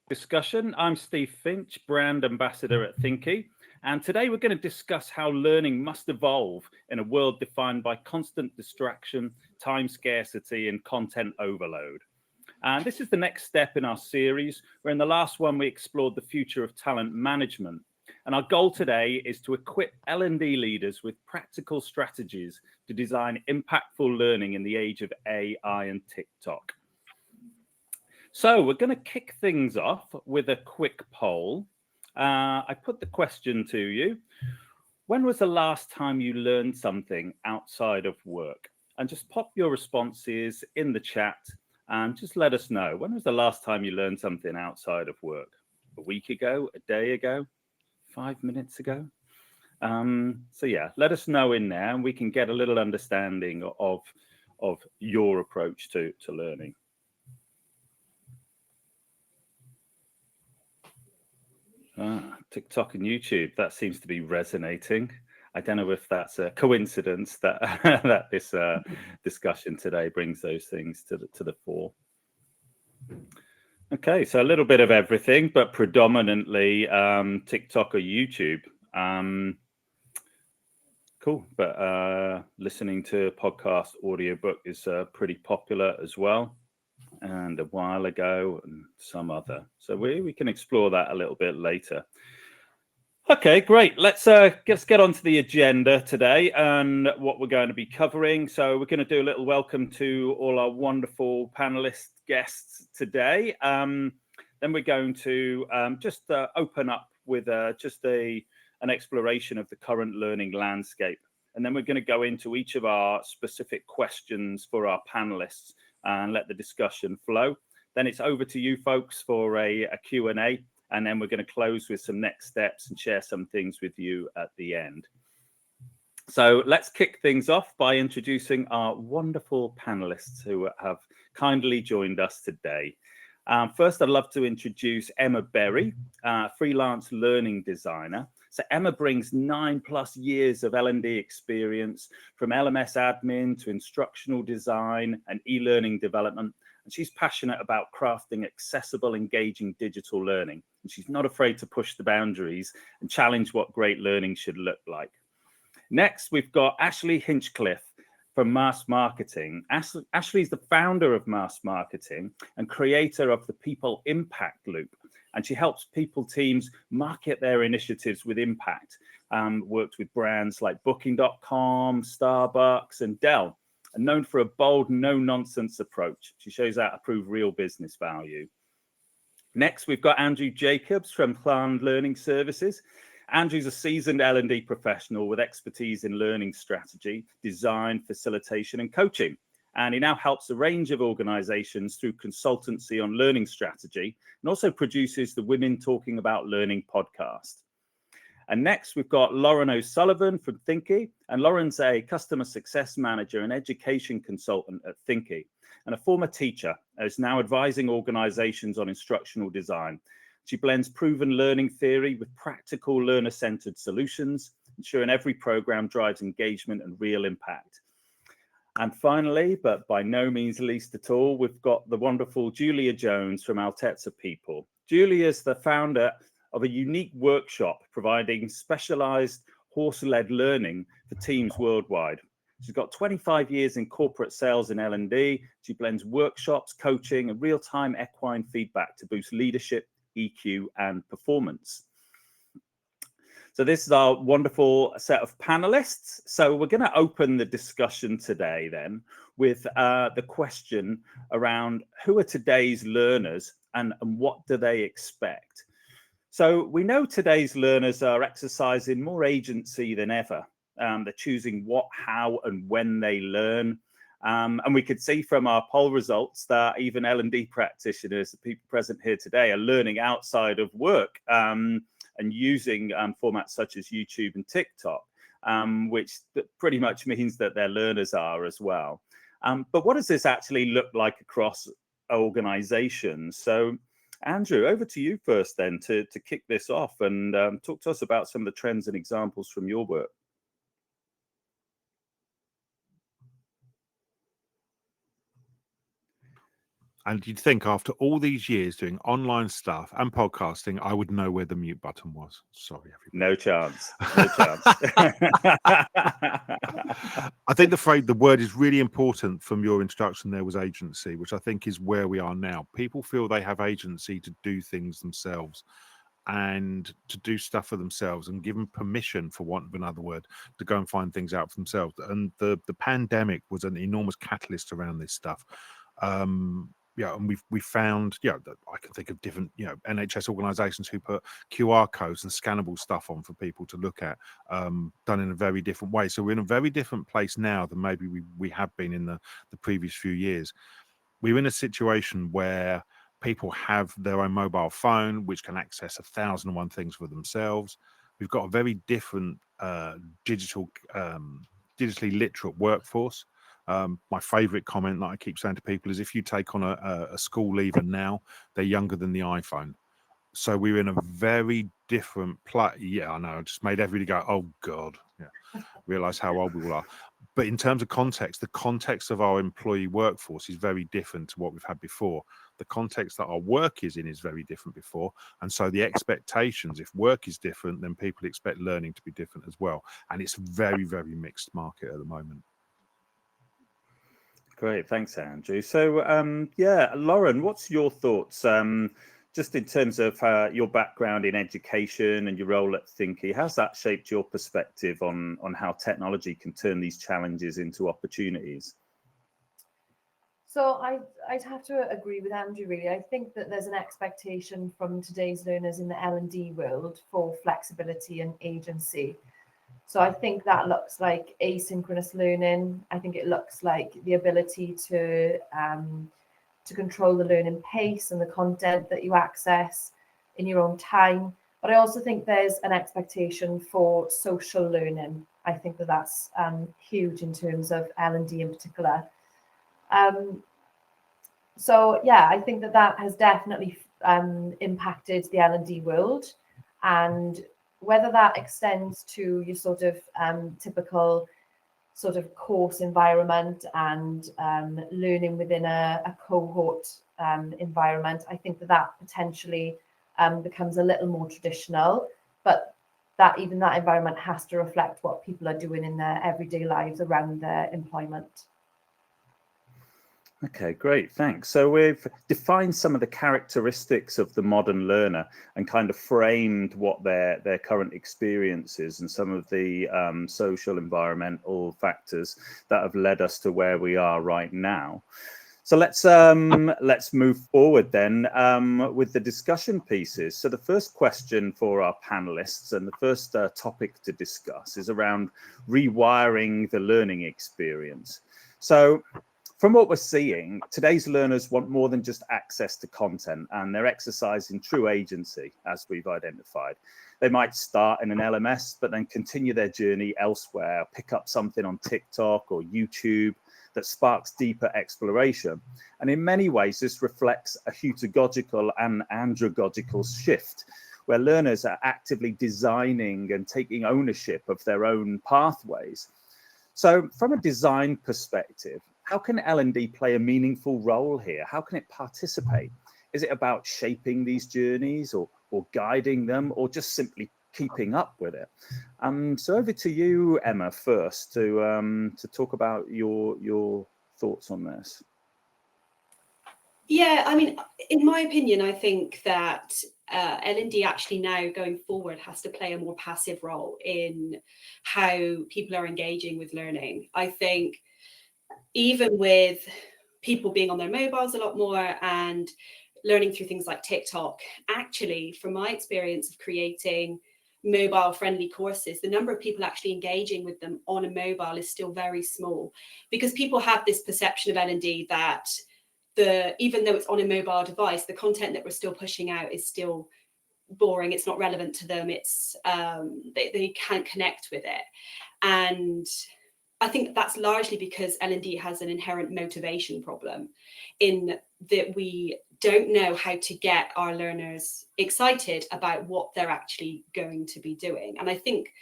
Discussion. I'm Steve Finch, brand ambassador at Thinqi, and today we're going to discuss how learning must evolve in a world defined by constant distraction, time scarcity, and content overload. And this is the next step in our series, where in the last one we explored the future of talent management. And our goal today is to equip L&D leaders with practical strategies to design impactful learning in the age of AI and TikTok. So we're going to kick things off with a quick poll. I put the question to you. When was the last time you learned something outside of work? And just pop your responses in the chat and just let us know. When was the last time you learned something outside of work? A week ago, a day ago, 5 minutes ago? So yeah, let us know in there and we can get a little understanding of your approach to learning. TikTok and YouTube, that seems to be resonating. I don't know if that's a coincidence that that this discussion today brings those things to the fore. Okay, so a little bit of everything, but predominantly TikTok or YouTube. Cool, but listening to a podcast audiobook is pretty popular as well. And a while ago and some other. So we can explore that a little bit later. Okay, great. Let's get on to the agenda today and what we're going to be covering. So we're going to do a little welcome to all our wonderful panelist guests today. Then we're going to just open up with an exploration of the current learning landscape. And then we're going to go into each of our specific questions for our panelists and let the discussion flow. Then it's over to you folks for a Q&A, and then we're going to close with some next steps and share some things with you at the end. So let's kick things off by introducing our wonderful panelists who have kindly joined us today. First, I'd love to introduce Emma Berry, freelance learning designer. So Emma brings 9+ years of L&D experience, from LMS admin to instructional design and e-learning development. And she's passionate about crafting accessible, engaging digital learning. And she's not afraid to push the boundaries and challenge what great learning should look like. Next, we've got Ashley Hinchcliffe from Mass Marketing. Ashley is the founder of Mass Marketing and creator of the People Impact Loop. And she helps people teams market their initiatives with impact. Worked with brands like Booking.com, Starbucks, and Dell. And known for a bold, no-nonsense approach. She shows how to prove real business value. Next, we've got Andrew Jacobs from Planned Learning Services. Andrew's a seasoned L&D professional with expertise in learning strategy, design, facilitation, and coaching. And he now helps a range of organizations through consultancy on learning strategy, and also produces the Women Talking About Learning podcast. And next, we've got Lauren O'Sullivan from Thinqi. And Lauren's a customer success manager and education consultant at Thinqi, and a former teacher, is now advising organizations on instructional design. She blends proven learning theory with practical learner-centered solutions, ensuring every program drives engagement and real impact. And finally, but by no means least at all, we've got the wonderful Julia Jones from Altezza People. Julia is the founder of a unique workshop providing specialized horse-led learning for teams worldwide. She's got 25 years in corporate sales and L&D. She blends workshops, coaching, and real-time equine feedback to boost leadership, EQ, and performance. So this is our wonderful set of panelists. So we're going to open the discussion today then with the question around who are today's learners and what do they expect? So we know today's learners are exercising more agency than ever. They're choosing what, how, and when they learn. And we could see from our poll results that even L&D practitioners, the people present here today, are learning outside of work. And using formats such as YouTube and TikTok, which pretty much means that their learners are as well. But what does this actually look like across organizations? So, Andrew, over to you first then to kick this off and talk to us about some of the trends and examples from your work. And you'd think after all these years doing online stuff and podcasting, I would know where the mute button was. Sorry, everybody. No chance. No chance. I think the word is really important from your introduction there was agency, which I think is where we are now. People feel they have agency to do things themselves and to do stuff for themselves and give them permission, for want of another word, to go and find things out for themselves. And the pandemic was an enormous catalyst around this stuff. And we found, I can think of different, NHS organisations who put QR codes and scannable stuff on for people to look at, done in a very different way. So we're in a very different place now than maybe we have been in the previous few years. We're in a situation where people have their own mobile phone, which can access 1,001 things for themselves. We've got a very different digitally literate workforce. My favourite comment that I keep saying to people is if you take on a school leaver now, they're younger than the iPhone. So we're in a very different place. Yeah, I know. I just made everybody go, oh, God. Yeah, realise how old we all are. But in terms of context, the context of our employee workforce is very different to what we've had before. The context that our work is in is very different before. And so the expectations, if work is different, then people expect learning to be different as well. And it's a very, very mixed market at the moment. Great. Thanks, Andrew. So, Lauren, what's your thoughts? Just in terms of your background in education and your role at Thinqi, how's that shaped your perspective on how technology can turn these challenges into opportunities? So I'd have to agree with Andrew, really. I think that there's an expectation from today's learners in the L&D world for flexibility and agency. So I think that looks like asynchronous learning. I think it looks like the ability to control the learning pace and the content that you access in your own time. But I also think there's an expectation for social learning. I think that that's huge in terms of L&D in particular. So yeah, I think that has definitely impacted the L&D world, and whether that extends to your sort of typical sort of course environment and learning within a cohort environment, I think that potentially becomes a little more traditional, but that environment has to reflect what people are doing in their everyday lives around their employment. Okay, great, thanks. So we've defined some of the characteristics of the modern learner and kind of framed what their current experience is and some of the social, environmental factors that have led us to where we are right now. So let's move forward then with the discussion pieces. So the first question for our panelists and the first topic to discuss is around rewiring the learning experience. So from what we're seeing, today's learners want more than just access to content, and they're exercising true agency, as we've identified. They might start in an LMS, but then continue their journey elsewhere, pick up something on TikTok or YouTube that sparks deeper exploration. And in many ways, this reflects a heterogogical and andragogical shift, where learners are actively designing and taking ownership of their own pathways. So from a design perspective, how can L&D play a meaningful role here? How can it participate? Is it about shaping these journeys or guiding them, or just simply keeping up with it? So over to you, Emma, first to talk about your thoughts on this. Yeah, I mean, in my opinion, I think that L&D actually now going forward has to play a more passive role in how people are engaging with learning. I think even with people being on their mobiles a lot more and learning through things like TikTok, actually, from my experience of creating mobile-friendly courses, the number of people actually engaging with them on a mobile is still very small, because people have this perception of L&D that even though it's on a mobile device, the content that we're still pushing out is still boring, it's not relevant to them, it's they can't connect with it. And I think that's largely because L&D has an inherent motivation problem in that we don't know how to get our learners excited about what they're actually going to be doing. And I think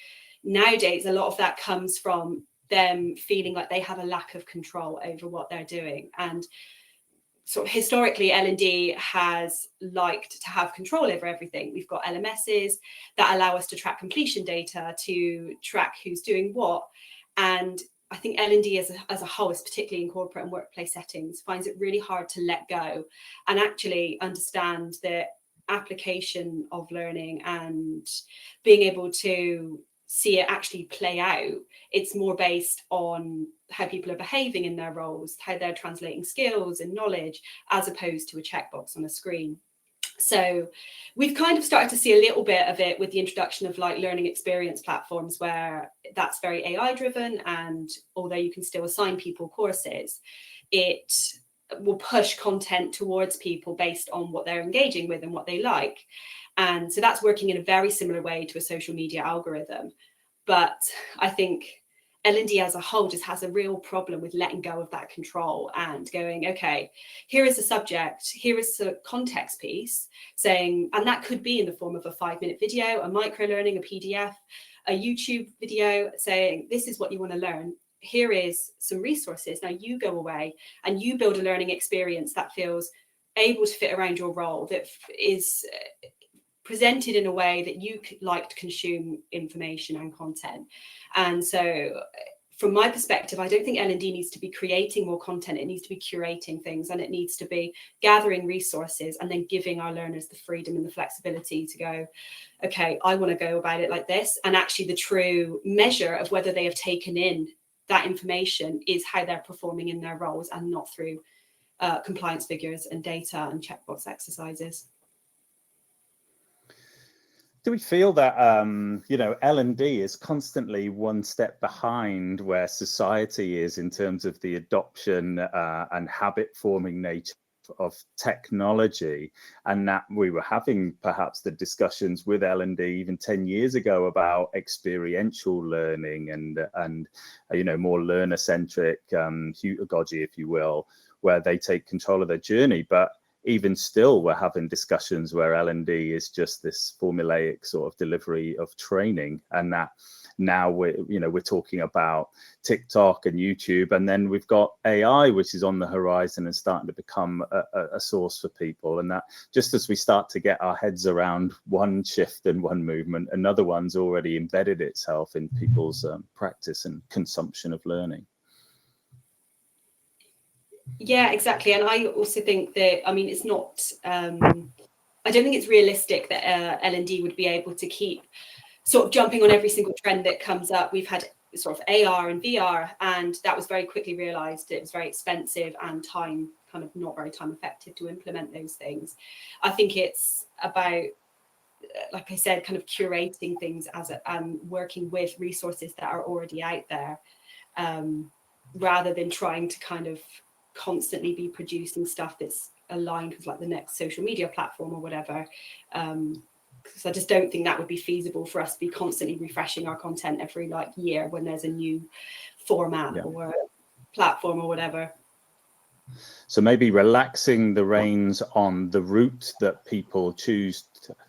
nowadays a lot of that comes from them feeling like they have a lack of control over what they're doing. And sort of historically, L&D has liked to have control over everything. We've got LMSs that allow us to track completion data, to track who's doing what. And I think L&D as a whole, particularly in corporate and workplace settings, finds it really hard to let go and actually understand the application of learning and being able to see it actually play out. It's more based on how people are behaving in their roles, how they're translating skills and knowledge, as opposed to a checkbox on a screen. So we've kind of started to see a little bit of it with the introduction of like learning experience platforms, where that's very AI driven, and although you can still assign people courses, it will push content towards people based on what they're engaging with and what they like. And so that's working in a very similar way to a social media algorithm. But I think L&D as a whole just has a real problem with letting go of that control and going, okay, here is a subject, here is a context piece saying, and that could be in the form of a 5-minute video, a micro learning, a PDF, a YouTube video saying, this is what you want to learn. Here is some resources. Now you go away and you build a learning experience that feels able to fit around your role, that is presented in a way that you like to consume information and content. And so from my perspective, I don't think L&D needs to be creating more content. It needs to be curating things, and it needs to be gathering resources and then giving our learners the freedom and the flexibility to go, okay, I want to go about it like this. And actually the true measure of whether they have taken in that information is how they're performing in their roles, and not through compliance figures and data and checkbox exercises. Do we feel that, L&D is constantly one step behind where society is in terms of the adoption and habit forming nature of technology, and that we were having perhaps the discussions with L&D even 10 years ago about experiential learning and more learner centric pedagogy, if you will, where they take control of their journey. But even still, we're having discussions where L&D is just this formulaic sort of delivery of training, and that now we're talking about TikTok and YouTube, and then we've got AI, which is on the horizon and starting to become a source for people. And that just as we start to get our heads around one shift and one movement, another one's already embedded itself in people's practice and consumption of learning. Yeah, exactly. And I also think that, it's not, I don't think it's realistic that L&D would be able to keep sort of jumping on every single trend that comes up. We've had sort of AR and VR, and that was very quickly realized it was very expensive and not very time effective to implement those things. I think it's about, like I said, kind of curating things and working with resources that are already out there, rather than trying to kind of constantly be producing stuff that's aligned with like the next social media platform or whatever, because I just don't think that would be feasible for us to be constantly refreshing our content every year when there's a new format or platform or whatever. So maybe relaxing the reins on the route that people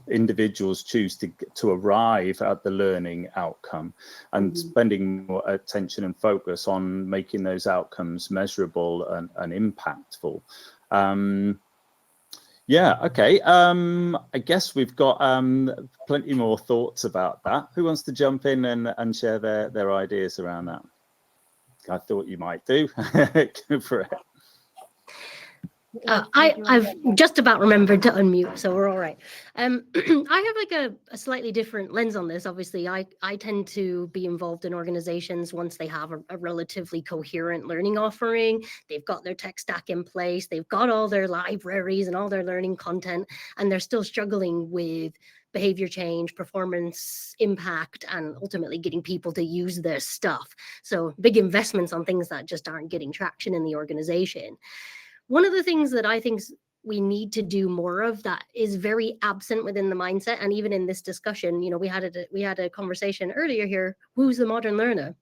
individuals choose to arrive at the learning outcome, and spending more attention and focus on making those outcomes measurable and impactful. I guess we've got plenty more thoughts about that. Who wants to jump in and share their ideas around that? I thought you might do. Go for it. I've just about remembered to unmute, so we're all right. I have a slightly different lens on this. Obviously, I tend to be involved in organizations once they have a relatively coherent learning offering. They've got their tech stack in place, they've got all their libraries and all their learning content, and they're still struggling with behavior change, performance impact, and ultimately getting people to use their stuff. So big investments on things that just aren't getting traction in the organization. One of the things that I think we need to do more of that is very absent within the mindset, and even in this discussion, we had a conversation earlier here, who's the modern learner?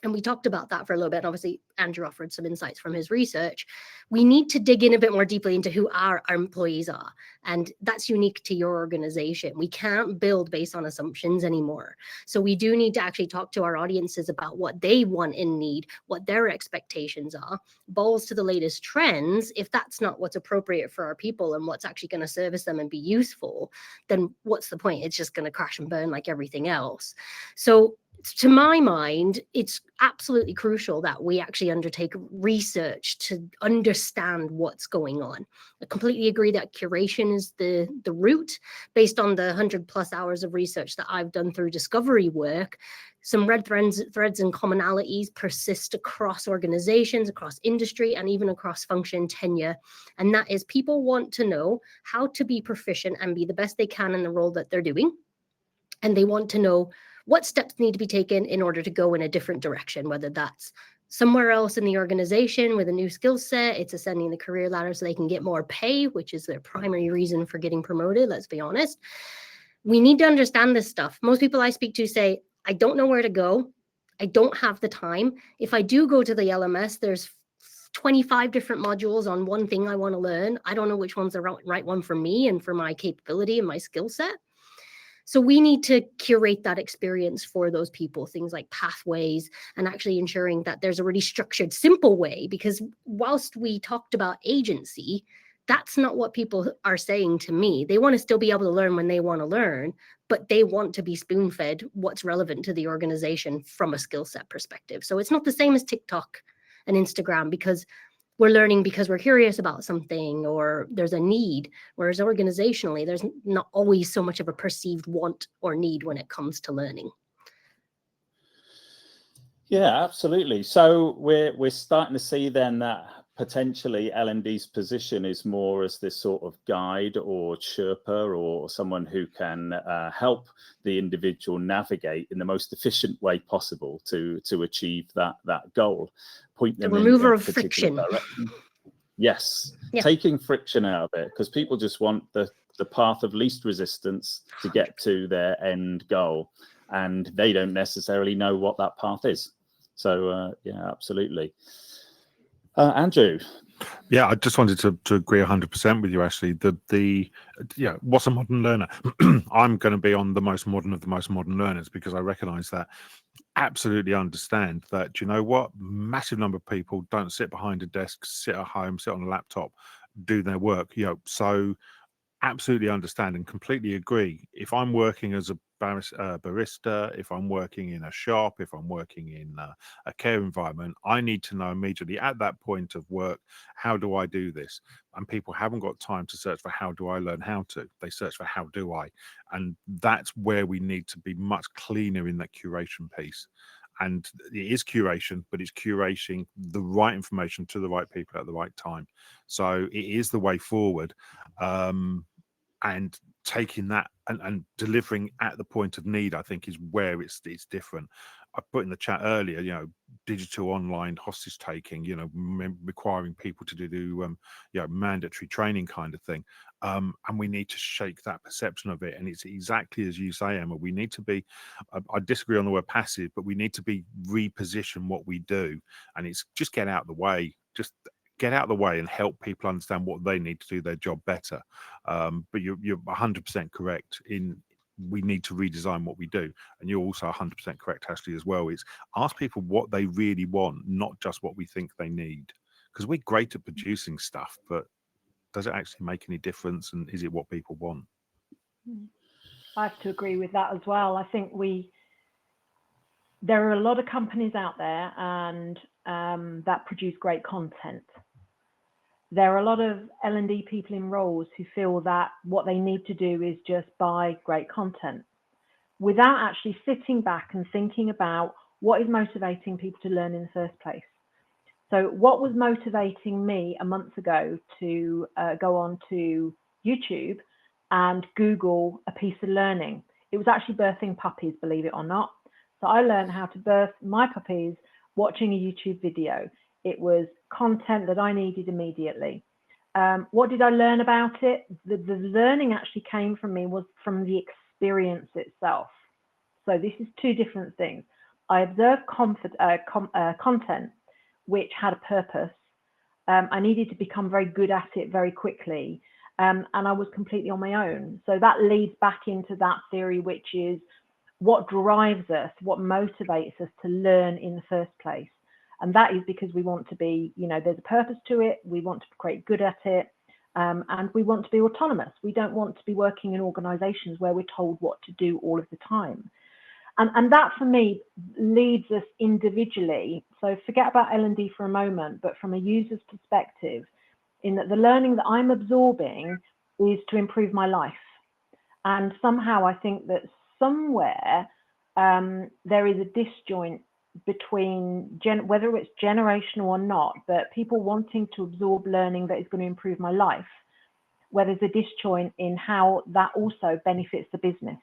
and we talked about that for a little bit. And obviously, Andrew offered some insights from his research. We need to dig in a bit more deeply into who our employees are. And that's unique to your organization. We can't build based on assumptions anymore. So we do need to actually talk to our audiences about what they want and need, what their expectations are, balls to the latest trends. If that's not what's appropriate for our people and what's actually going to service them and be useful, then what's the point? It's just going to crash and burn like everything else. So to my mind, it's absolutely crucial that we actually undertake research to understand what's going on. I completely agree that curation is the route. Based on the 100+ hours of research that I've done through discovery work, some red threads and commonalities persist across organizations, across industry, and even across function tenure. And that is, people want to know how to be proficient and be the best they can in the role that they're doing. And they want to know what steps need to be taken in order to go in a different direction, whether that's somewhere else in the organization with a new skill set, it's ascending the career ladder so they can get more pay, which is their primary reason for getting promoted, let's be honest. We need to understand this stuff. Most people I speak to say, I don't know where to go. I don't have the time. If I do go to the LMS, there's 25 different modules on one thing I want to learn. I don't know which one's the right one for me and for my capability and my skill set. So we need to curate that experience for those people, things like pathways, and actually ensuring that there's a really structured, simple way, because whilst we talked about agency, that's not what people are saying to me. They want to still be able to learn when they want to learn, but they want to be spoon-fed what's relevant to the organization from a skill set perspective. So it's not the same as TikTok and Instagram, because we're learning because we're curious about something or there's a need, whereas organizationally, there's not always so much of a perceived want or need when it comes to learning. Yeah, absolutely. So we're starting to see then that potentially L&D's position is more as this sort of guide or Sherpa or someone who can help the individual navigate in the most efficient way possible to achieve that goal. Point them the remover in of friction. direction. Yes, Yeah. taking friction out of it, because people just want the path of least resistance to get to their end goal, and they don't necessarily know what that path is. So yeah, absolutely. Andrew. Yeah, I just wanted to agree 100% with you, Ashley. What's a modern learner? I'm going to be on the most modern of the most modern learners, because I recognize that, absolutely understand that, you know what, massive number of people don't sit behind a desk, sit at home, sit on a laptop, do their work. So absolutely understand and completely agree. If I'm working as a barista, if I'm working in a shop, if I'm working in a care environment, I need to know immediately at that point of work, how do I do this? And people haven't got time to search for how do I learn how to. They search for how do I. And that's where we need to be much cleaner in that curation piece. And it is curation, but it's curating the right information to the right people at the right time. So it is the way forward. And taking that and delivering at the point of need, I think, is where it's different. I put in the chat earlier, digital online hostage taking, requiring people to do mandatory training kind of thing. And we need to shake that perception of it. And it's exactly as you say, Emma, we need to be, I disagree on the word passive, but we need to be reposition what we do. And it's just get out of the way, just get out of the way and help people understand what they need to do their job better. But you're 100% correct in we need to redesign what we do. And you're also 100% correct, Ashley, as well. Is ask people what they really want, not just what we think they need. Because we're great at producing stuff, but does it actually make any difference? And is it what people want? I have to agree with that as well. I think there are a lot of companies out there and that produce great content. There are a lot of L&D people in roles who feel that what they need to do is just buy great content without actually sitting back and thinking about what is motivating people to learn in the first place. So what was motivating me a month ago to go on to YouTube and Google a piece of learning? It was actually birthing puppies, believe it or not. So I learned how to birth my puppies watching a YouTube video. It was content that I needed immediately. What did I learn about it? The learning actually came from me was from the experience itself. So this is two different things. I observed content which had a purpose. I needed to become very good at it very quickly, and I was completely on my own. So that leads back into that theory, which is what drives us, what motivates us to learn in the first place. And that is because we want to be, there's a purpose to it. We want to be quite good at it. And we want to be autonomous. We don't want to be working in organizations where we're told what to do all of the time. And that for me leads us individually. So forget about L&D for a moment, but from a user's perspective, in that the learning that I'm absorbing is to improve my life. And somehow I think that somewhere there is a disjoint between whether it's generational or not, but people wanting to absorb learning that is going to improve my life, where there's a disjoint in how that also benefits the business,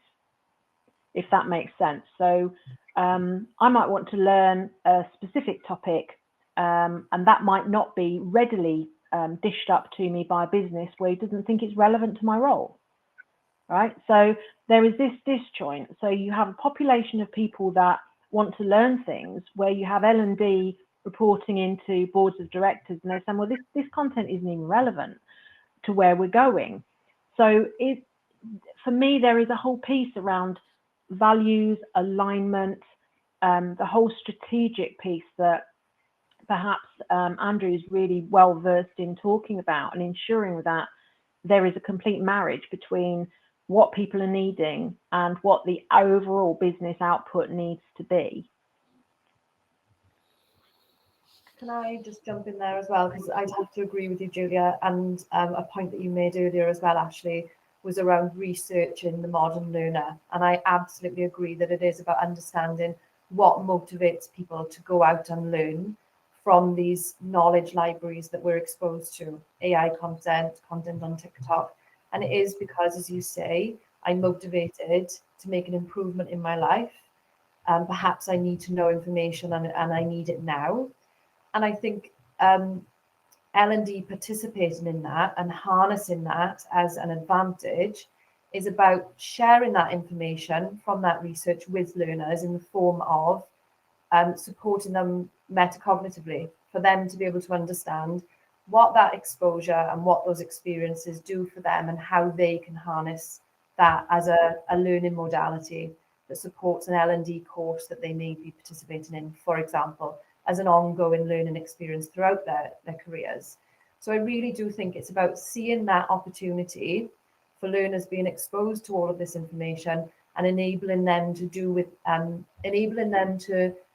if that makes sense. So I might want to learn a specific topic, and that might not be readily dished up to me by a business where it doesn't think it's relevant to my role, right? So there is this disjoint. So you have a population of people that want to learn things, where you have L&D reporting into boards of directors, and they're saying, well, this content isn't even relevant to where we're going. So for me, there is a whole piece around values, alignment, the whole strategic piece that perhaps Andrew is really well versed in talking about, and ensuring that there is a complete marriage between what people are needing and what the overall business output needs to be. Can I just jump in there as well? Because I'd have to agree with you, Julia, and a point that you made earlier as well, Ashley, was around researching the modern learner. And I absolutely agree that it is about understanding what motivates people to go out and learn from these knowledge libraries that we're exposed to, AI content on TikTok. And it is because, as you say, I'm motivated to make an improvement in my life. Perhaps I need to know information and I need it now. And I think L&D participating in that and harnessing that as an advantage is about sharing that information from that research with learners in the form of supporting them metacognitively, for them to be able to understand what that exposure and what those experiences do for them, and how they can harness that as a learning modality that supports an L&D course that they may be participating in, for example, as an ongoing learning experience throughout their careers. So I really do think it's about seeing that opportunity for learners being exposed to all of this information and enabling them to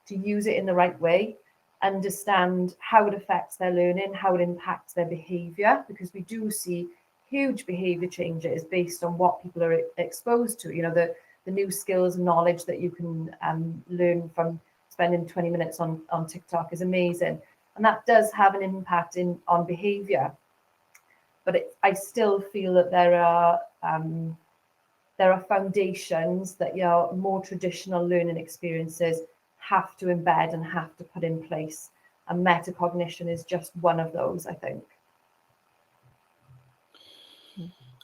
use it in the right way, understand how it affects their learning, how it impacts their behavior, because we do see huge behavior changes based on what people are exposed to. The new skills and knowledge that you can learn from spending 20 minutes on TikTok is amazing. And that does have an impact on behavior. But I still feel that there are foundations that more traditional learning experiences have to embed and have to put in place. And metacognition is just one of those, I think.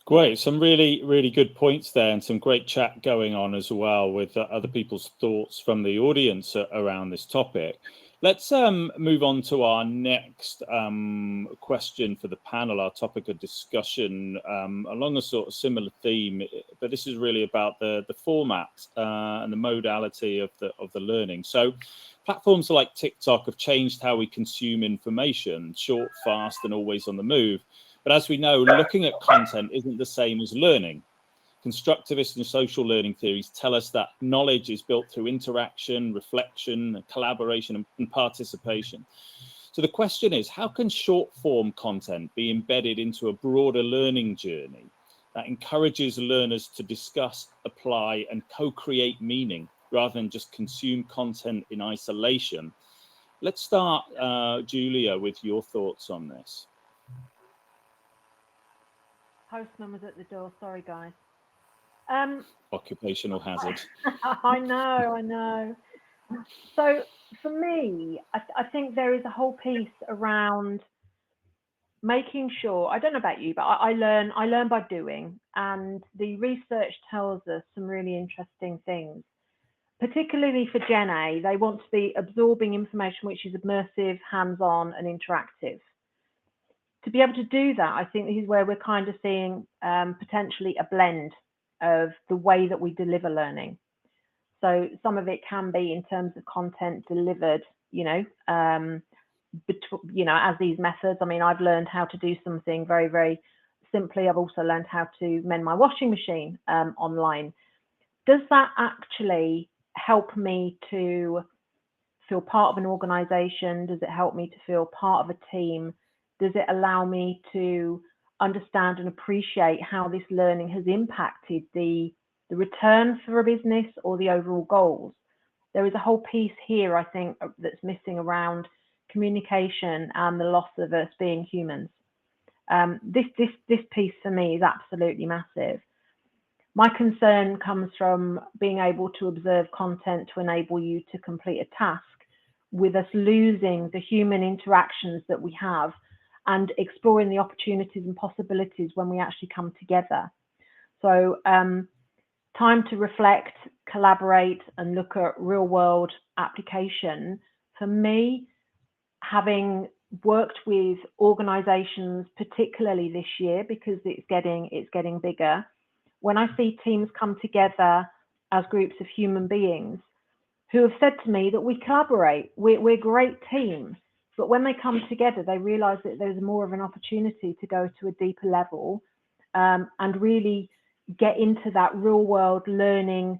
Great. Some really, really good points there, and some great chat going on as well with other people's thoughts from the audience around this topic. Let's move on to our next question for the panel, our topic of discussion, along a sort of similar theme, but this is really about the format and the modality of the learning. So platforms like TikTok have changed how we consume information, short, fast, and always on the move. But as we know, looking at content isn't the same as learning. Constructivist and social learning theories tell us that knowledge is built through interaction, reflection, collaboration, and participation. So the question is, how can short form content be embedded into a broader learning journey that encourages learners to discuss, apply, and co-create meaning rather than just consume content in isolation? Let's start, Julia, with your thoughts on this. Postman was at the door. Sorry, guys. Occupational hazard. I know. So for me, I think there is a whole piece around making sure, I don't know about you, but I learn by doing, and the research tells us some really interesting things. particularly for Gen A, they want to be absorbing information which is immersive, hands-on, and interactive. To be able to do that, I think this is where we're kind of seeing potentially a blend of the way that we deliver learning. So some of it can be in terms of content delivered, as these methods. I mean, I've learned how to do something very, very simply. I've also learned how to mend my washing machine online. Does that actually help me to feel part of an organization? Does it help me to feel part of a team? Does it allow me to understand and appreciate how this learning has impacted the return for a business or the overall goals? There is a whole piece here, I think, that's missing around communication and the loss of us being humans. This piece for me is absolutely massive. My concern comes from being able to observe content to enable you to complete a task, with us losing the human interactions that we have and exploring the opportunities and possibilities when we actually come together. So time to reflect, collaborate, and look at real world application. For me, having worked with organizations, particularly this year, because it's getting bigger, when I see teams come together as groups of human beings who have said to me that we collaborate, we're a great team, but when they come together, they realize that there's more of an opportunity to go to a deeper level and really get into that real world learning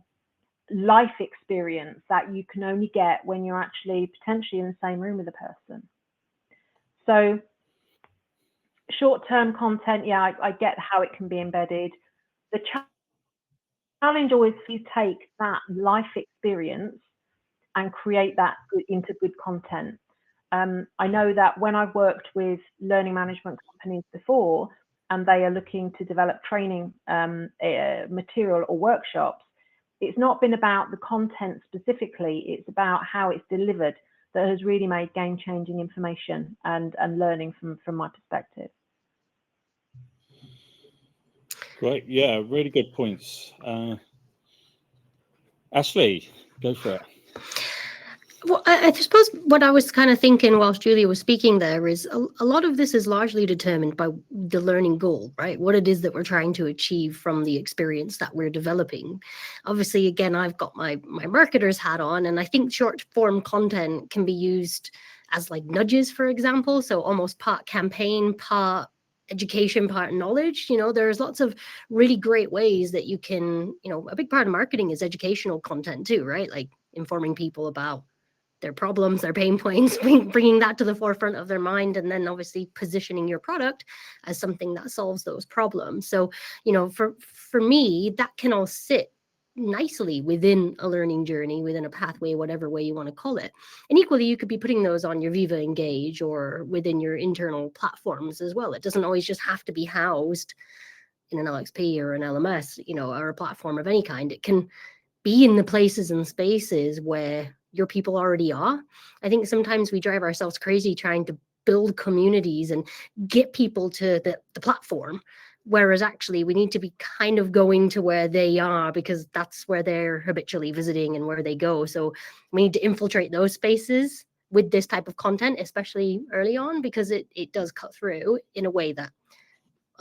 life experience that you can only get when you're actually potentially in the same room with a person. So short-term content, yeah, I get how it can be embedded. The challenge always is to take that life experience and create that into good content. I know that when I've worked with learning management companies before, and they are looking to develop training material or workshops, it's not been about the content specifically, it's about how it's delivered that has really made game-changing information and learning from my perspective. Great, yeah, really good points. Ashley, go for it. Well, I suppose what I was kind of thinking whilst Julia was speaking there is a lot of this is largely determined by the learning goal, right? What it is that we're trying to achieve from the experience that we're developing. Obviously, again, I've got my marketer's hat on, and I think short form content can be used as like nudges, for example. So almost part campaign, part education, part knowledge. There's lots of really great ways that you can, a big part of marketing is educational content too, right? Like informing people about their problems, their pain points, bringing that to the forefront of their mind, and then obviously positioning your product as something that solves those problems. So, for me, that can all sit nicely within a learning journey, within a pathway, whatever way you want to call it. And equally, you could be putting those on your Viva Engage or within your internal platforms as well. It doesn't always just have to be housed in an LXP or an LMS, or a platform of any kind. It can be in the places and spaces where your people already are. I think sometimes we drive ourselves crazy trying to build communities and get people to the platform, whereas actually we need to be kind of going to where they are, because that's where they're habitually visiting and where they go. So we need to infiltrate those spaces with this type of content, especially early on, because it does cut through in a way that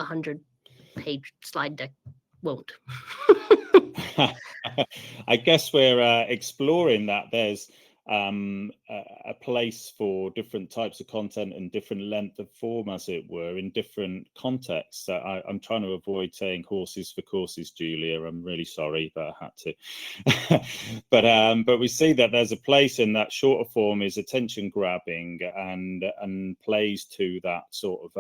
100-page slide deck won't. I guess we're exploring that there's a place for different types of content and different length of form, as it were, in different contexts. I'm trying to avoid saying horses for courses, Julia. I'm really sorry, but I had to. But we see that there's a place in that shorter form is attention grabbing and plays to that sort of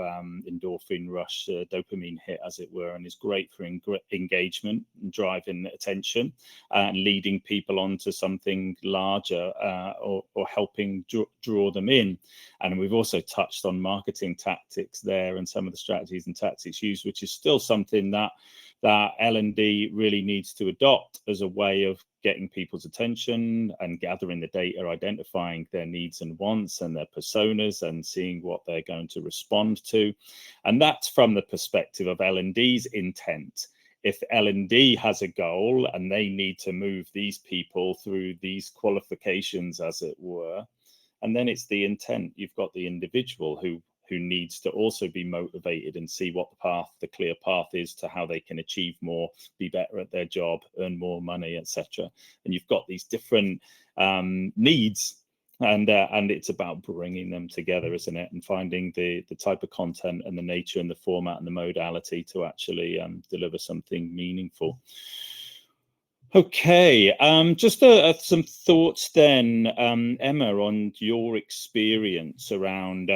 endorphin rush, dopamine hit, as it were, and is great for engagement and driving attention and leading people onto something larger. Or helping draw them in. And we've also touched on marketing tactics there and some of the strategies and tactics used, which is still something that L&D really needs to adopt as a way of getting people's attention and gathering the data, identifying their needs and wants and their personas and seeing what they're going to respond to. And that's from the perspective of L&D's intent if L&D has a goal and they need to move these people through these qualifications, as it were, and then it's the intent. You've got the individual who needs to also be motivated and see what the clear path is to how they can achieve more, be better at their job, earn more money, etc. And you've got these different needs, and it's about bringing them together, isn't it? And finding the type of content and the nature and the format and the modality to actually deliver something meaningful. Okay, just some thoughts then, Emma, on your experience around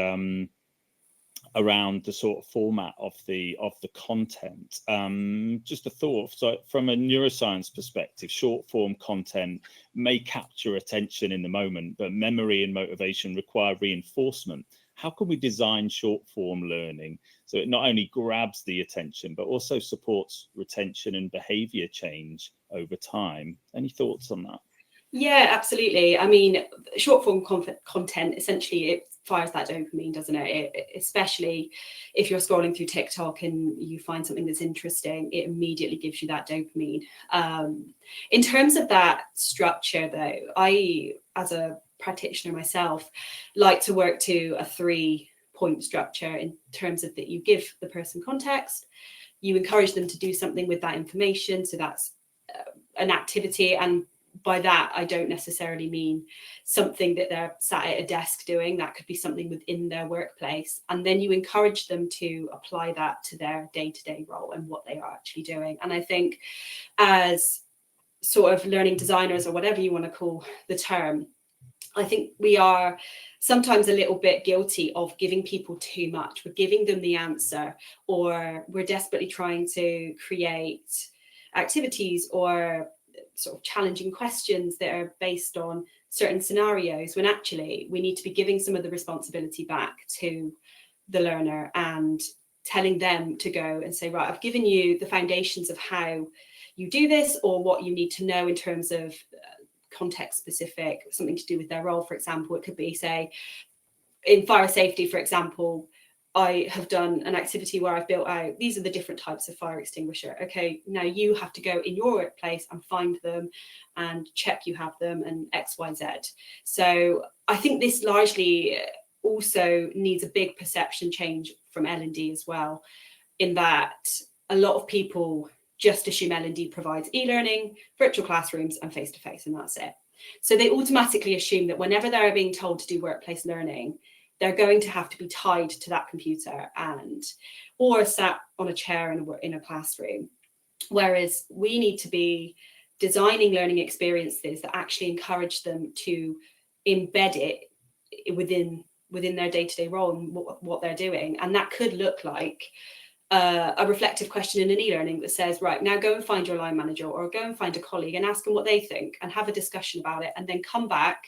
the sort of format of the content. Just a thought. So from a neuroscience perspective, short form content may capture attention in the moment, but memory and motivation require reinforcement. How can we design short form learning so it not only grabs the attention, but also supports retention and behavior change over time? Any thoughts on that? Yeah, absolutely. I mean, short form content, essentially, it fires that dopamine, doesn't it? Especially if you're scrolling through TikTok and you find something that's interesting, it immediately gives you that dopamine. In terms of that structure, though, I, as a practitioner myself, like to work to a 3-point structure in terms of that you give the person context, you encourage them to do something with that information. So that's an activity, and by that, I don't necessarily mean something that they're sat at a desk doing. That could be something within their workplace. And then you encourage them to apply that to their day-to-day role and what they are actually doing. And I think as sort of learning designers, or whatever you want to call the term, I think we are sometimes a little bit guilty of giving people too much. We're giving them the answer, or we're desperately trying to create activities or sort of challenging questions that are based on certain scenarios, when actually we need to be giving some of the responsibility back to the learner and telling them to go and say, right, I've given you the foundations of how you do this, or what you need to know in terms of context specific, something to do with their role. For example, it could be, say, in fire safety, for example, I have done an activity where I've built out, these are the different types of fire extinguisher. Okay, now you have to go in your workplace and find them and check you have them and X, Y, Z. So I think this largely also needs a big perception change from L&D as well, in that a lot of people just assume L&D provides e-learning, virtual classrooms and face-to-face, and that's it. So they automatically assume that whenever they're being told to do workplace learning, they're going to have to be tied to that computer or sat on a chair in a classroom. Whereas we need to be designing learning experiences that actually encourage them to embed it within their day-to-day role and what they're doing. And that could look like a reflective question in an e-learning that says, right, now go and find your line manager or go and find a colleague and ask them what they think and have a discussion about it, and then come back,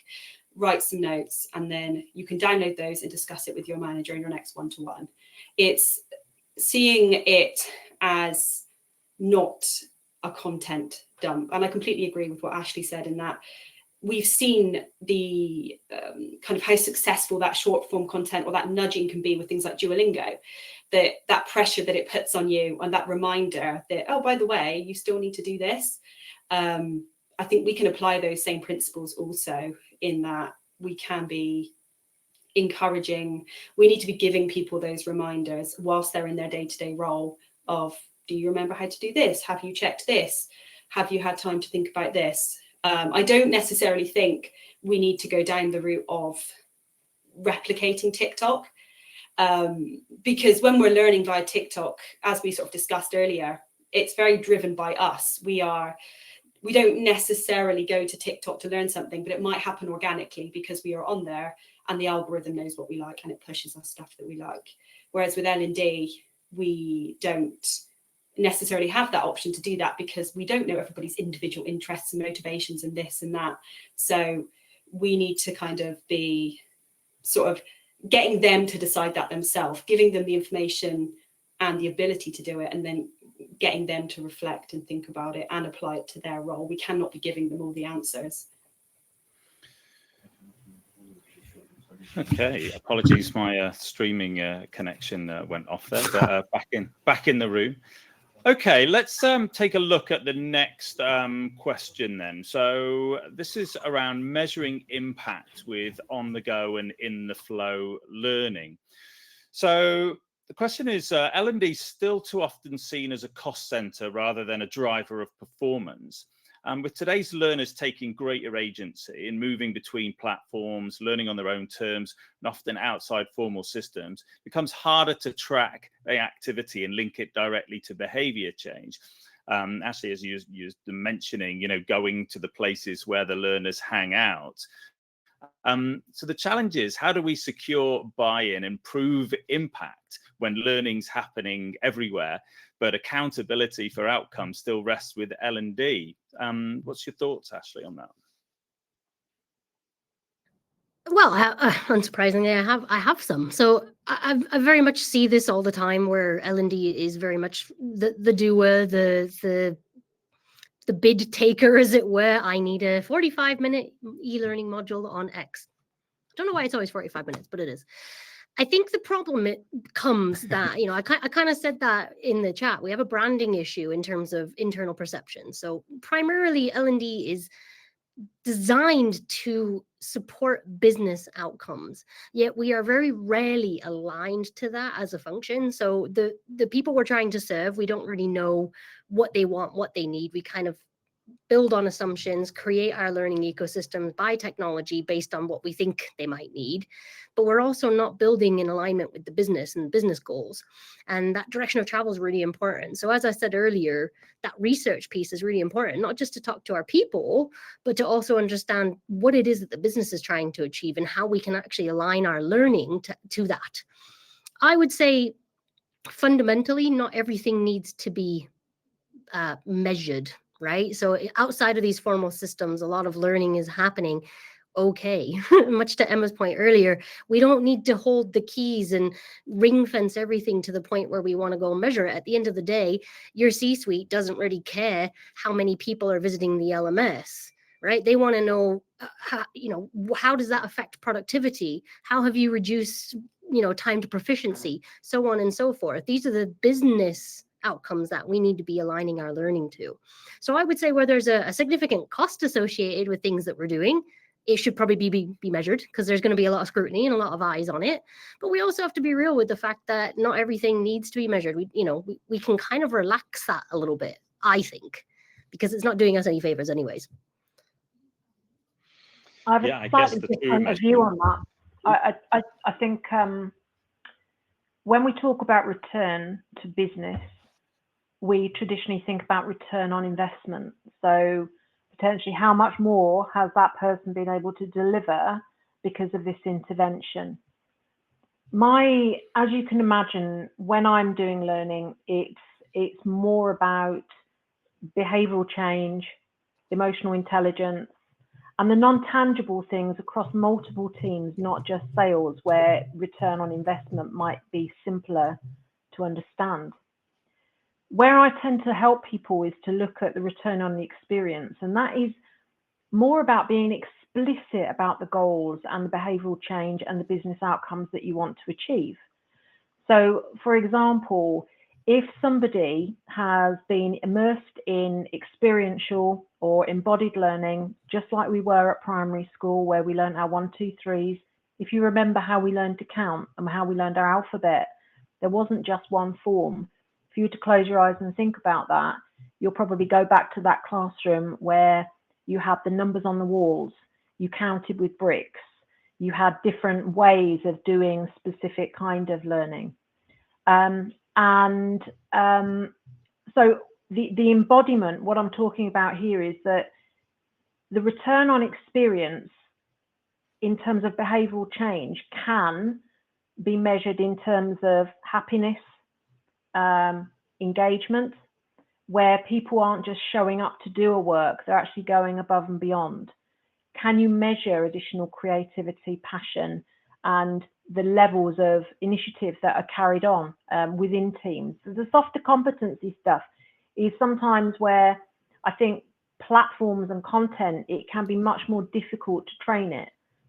write some notes, and then you can download those and discuss it with your manager in your next one-to-one. It's seeing it as not a content dump. And I completely agree with what Ashley said in that we've seen the kind of how successful that short form content or that nudging can be with things like Duolingo, that pressure that it puts on you and that reminder that, oh, by the way, you still need to do this. I think we can apply those same principles also, in that we can be encouraging, we need to be giving people those reminders whilst they're in their day-to-day role of, do you remember how to do this? Have you checked this? Have you had time to think about this? I don't necessarily think we need to go down the route of replicating TikTok, because when we're learning via TikTok, as we sort of discussed earlier, it's very driven by us. We don't necessarily go to TikTok to learn something, but it might happen organically because we are on there and the algorithm knows what we like and it pushes us stuff that we like. Whereas with L&D, we don't necessarily have that option to do that because we don't know everybody's individual interests and motivations and this and that. So we need to kind of be sort of getting them to decide that themselves, giving them the information and the ability to do it, and then getting them to reflect and think about it and apply it to their role. We cannot be giving them all the answers. Okay, apologies, my streaming connection went off there, but back in the room. Okay, let's take a look at the next question then. So this is around measuring impact with on-the-go and in-the-flow learning. So the question is, L&D is still too often seen as a cost center rather than a driver of performance. With today's learners taking greater agency and moving between platforms, learning on their own terms, and often outside formal systems, it becomes harder to track the activity and link it directly to behavior change. Actually, as you were mentioning, going to the places where the learners hang out. So the challenge is, how do we secure buy-in and prove impact when learning's happening everywhere, but accountability for outcomes still rests with L&D? What's your thoughts, Ashley, on that? Well, unsurprisingly, I have some. So I very much see this all the time, where L&D is very much the doer, the bid taker, as it were. I need a 45-minute e-learning module on X. I don't know why it's always 45 minutes, but it is. I think the problem comes that, I kind of said that in the chat, we have a branding issue in terms of internal perception. So primarily L&D is designed to support business outcomes, yet we are very rarely aligned to that as a function. So the people we're trying to serve, we don't really know what they want, what they need. We kind of build on assumptions, create our learning ecosystems by technology based on what we think they might need. But we're also not building in alignment with the business and business goals. And that direction of travel is really important. So as I said earlier, that research piece is really important, not just to talk to our people, but to also understand what it is that the business is trying to achieve and how we can actually align our learning to that. I would say fundamentally, not everything needs to be measured, right? So outside of these formal systems, a lot of learning is happening. Okay, much to Emma's point earlier, we don't need to hold the keys and ring fence everything to the point where we want to go measure it. At the end of the day, your C-suite doesn't really care how many people are visiting the LMS, right? They want to know, how does that affect productivity? How have you reduced, time to proficiency, so on and so forth. These are the business outcomes that we need to be aligning our learning to. So I would say where there's a significant cost associated with things that we're doing, it should probably be measured, because there's going to be a lot of scrutiny and a lot of eyes on it. But we also have to be real with the fact that not everything needs to be measured. We can kind of relax that a little bit, I think, because it's not doing us any favors anyways. I have a slightly different view on that. I think when we talk about return to business, we traditionally think about return on investment. So potentially, how much more has that person been able to deliver because of this intervention? As you can imagine, when I'm doing learning, it's more about behavioral change, emotional intelligence, and the non-tangible things across multiple teams, not just sales, where return on investment might be simpler to understand. Where I tend to help people is to look at the return on the experience, and that is more about being explicit about the goals and the behavioral change and the business outcomes that you want to achieve. So, for example, if somebody has been immersed in experiential or embodied learning, just like we were at primary school, where we learned our 1, 2, 3s, if you remember how we learned to count and how we learned our alphabet, there wasn't just one form. For you to close your eyes and think about that, you'll probably go back to that classroom where you had the numbers on the walls, you counted with bricks, you had different ways of doing specific kind of learning. So the embodiment, what I'm talking about here is that the return on experience in terms of behavioral change can be measured in terms of happiness, engagement, where people aren't just showing up to do a work, they're actually going above and beyond. Can you measure additional creativity, passion, and the levels of initiatives that are carried on within teams? So the softer competency stuff is sometimes where I think platforms and content, it can be much more difficult to train it.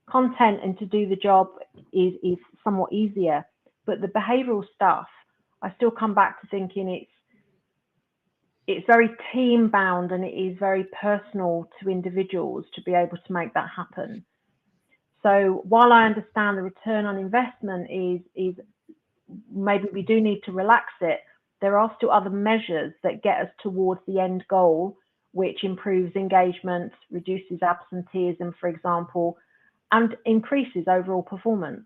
Content and to do the job is somewhat easier, but the behavioral stuff, I still come back to thinking it's very team bound, and it is very personal to individuals to be able to make that happen. So while I understand the return on investment is maybe we do need to relax it, there are still other measures that get us towards the end goal, which improves engagement, reduces absenteeism, for example, and increases overall performance.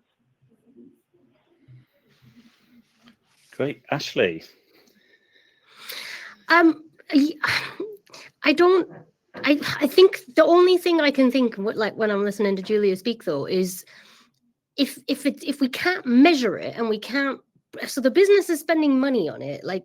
Great. Ashley? I think the only thing I can think, like when I'm listening to Julia speak, though, is if we can't measure it and we can't, so the business is spending money on it, like,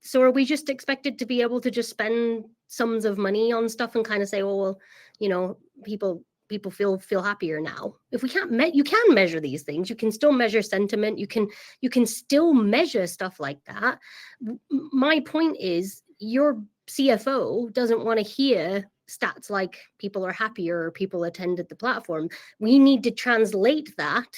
so are we just expected to be able to just spend sums of money on stuff and kind of say, oh, well, you know, people feel happier now? If we can't you can measure these things. You can still measure sentiment. You can still measure stuff like that. My point is, your CFO doesn't want to hear stats like people are happier or people attended the platform. We need to translate that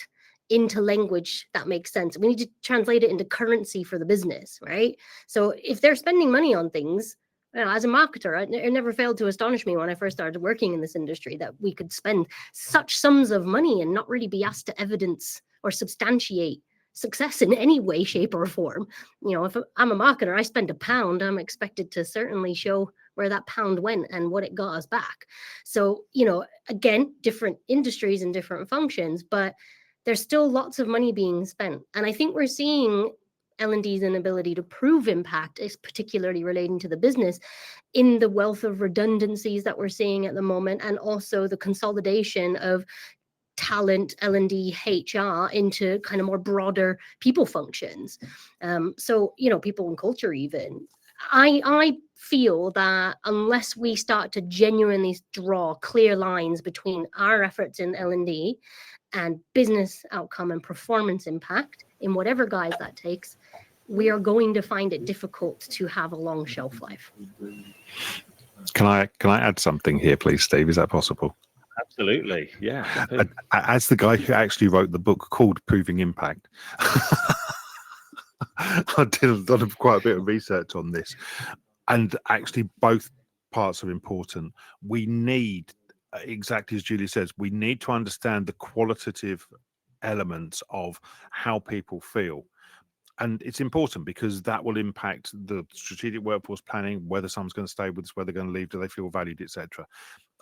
into language that makes sense. We need to translate it into currency for the business, right? So if they're spending money on things, you know, as a marketer, it never failed to astonish me when I first started working in this industry that we could spend such sums of money and not really be asked to evidence or substantiate success in any way, shape, or form. You know, if I'm a marketer, I spend £1, I'm expected to certainly show where that pound went and what it got us back. So, you know, again, different industries and different functions, but there's still lots of money being spent. And I think we're seeing L&D's inability to prove impact, is particularly relating to the business, in the wealth of redundancies that we're seeing at the moment, and also the consolidation of talent, L&D, HR into kind of more broader people functions. So, you know, people and culture even. I feel that unless we start to genuinely draw clear lines between our efforts in L&D and business outcome and performance impact, in whatever guise that takes, we are going to find it difficult to have a long shelf life. Can I add something here, please, Steve? Is that possible? Absolutely, yeah. As the guy who actually wrote the book called Proving Impact, I done quite a bit of research on this, and actually both parts are important. We need, exactly as Julie says, we need to understand the qualitative elements of how people feel. And it's important because that will impact the strategic workforce planning, whether someone's going to stay with us, whether they're going to leave, do they feel valued, etc.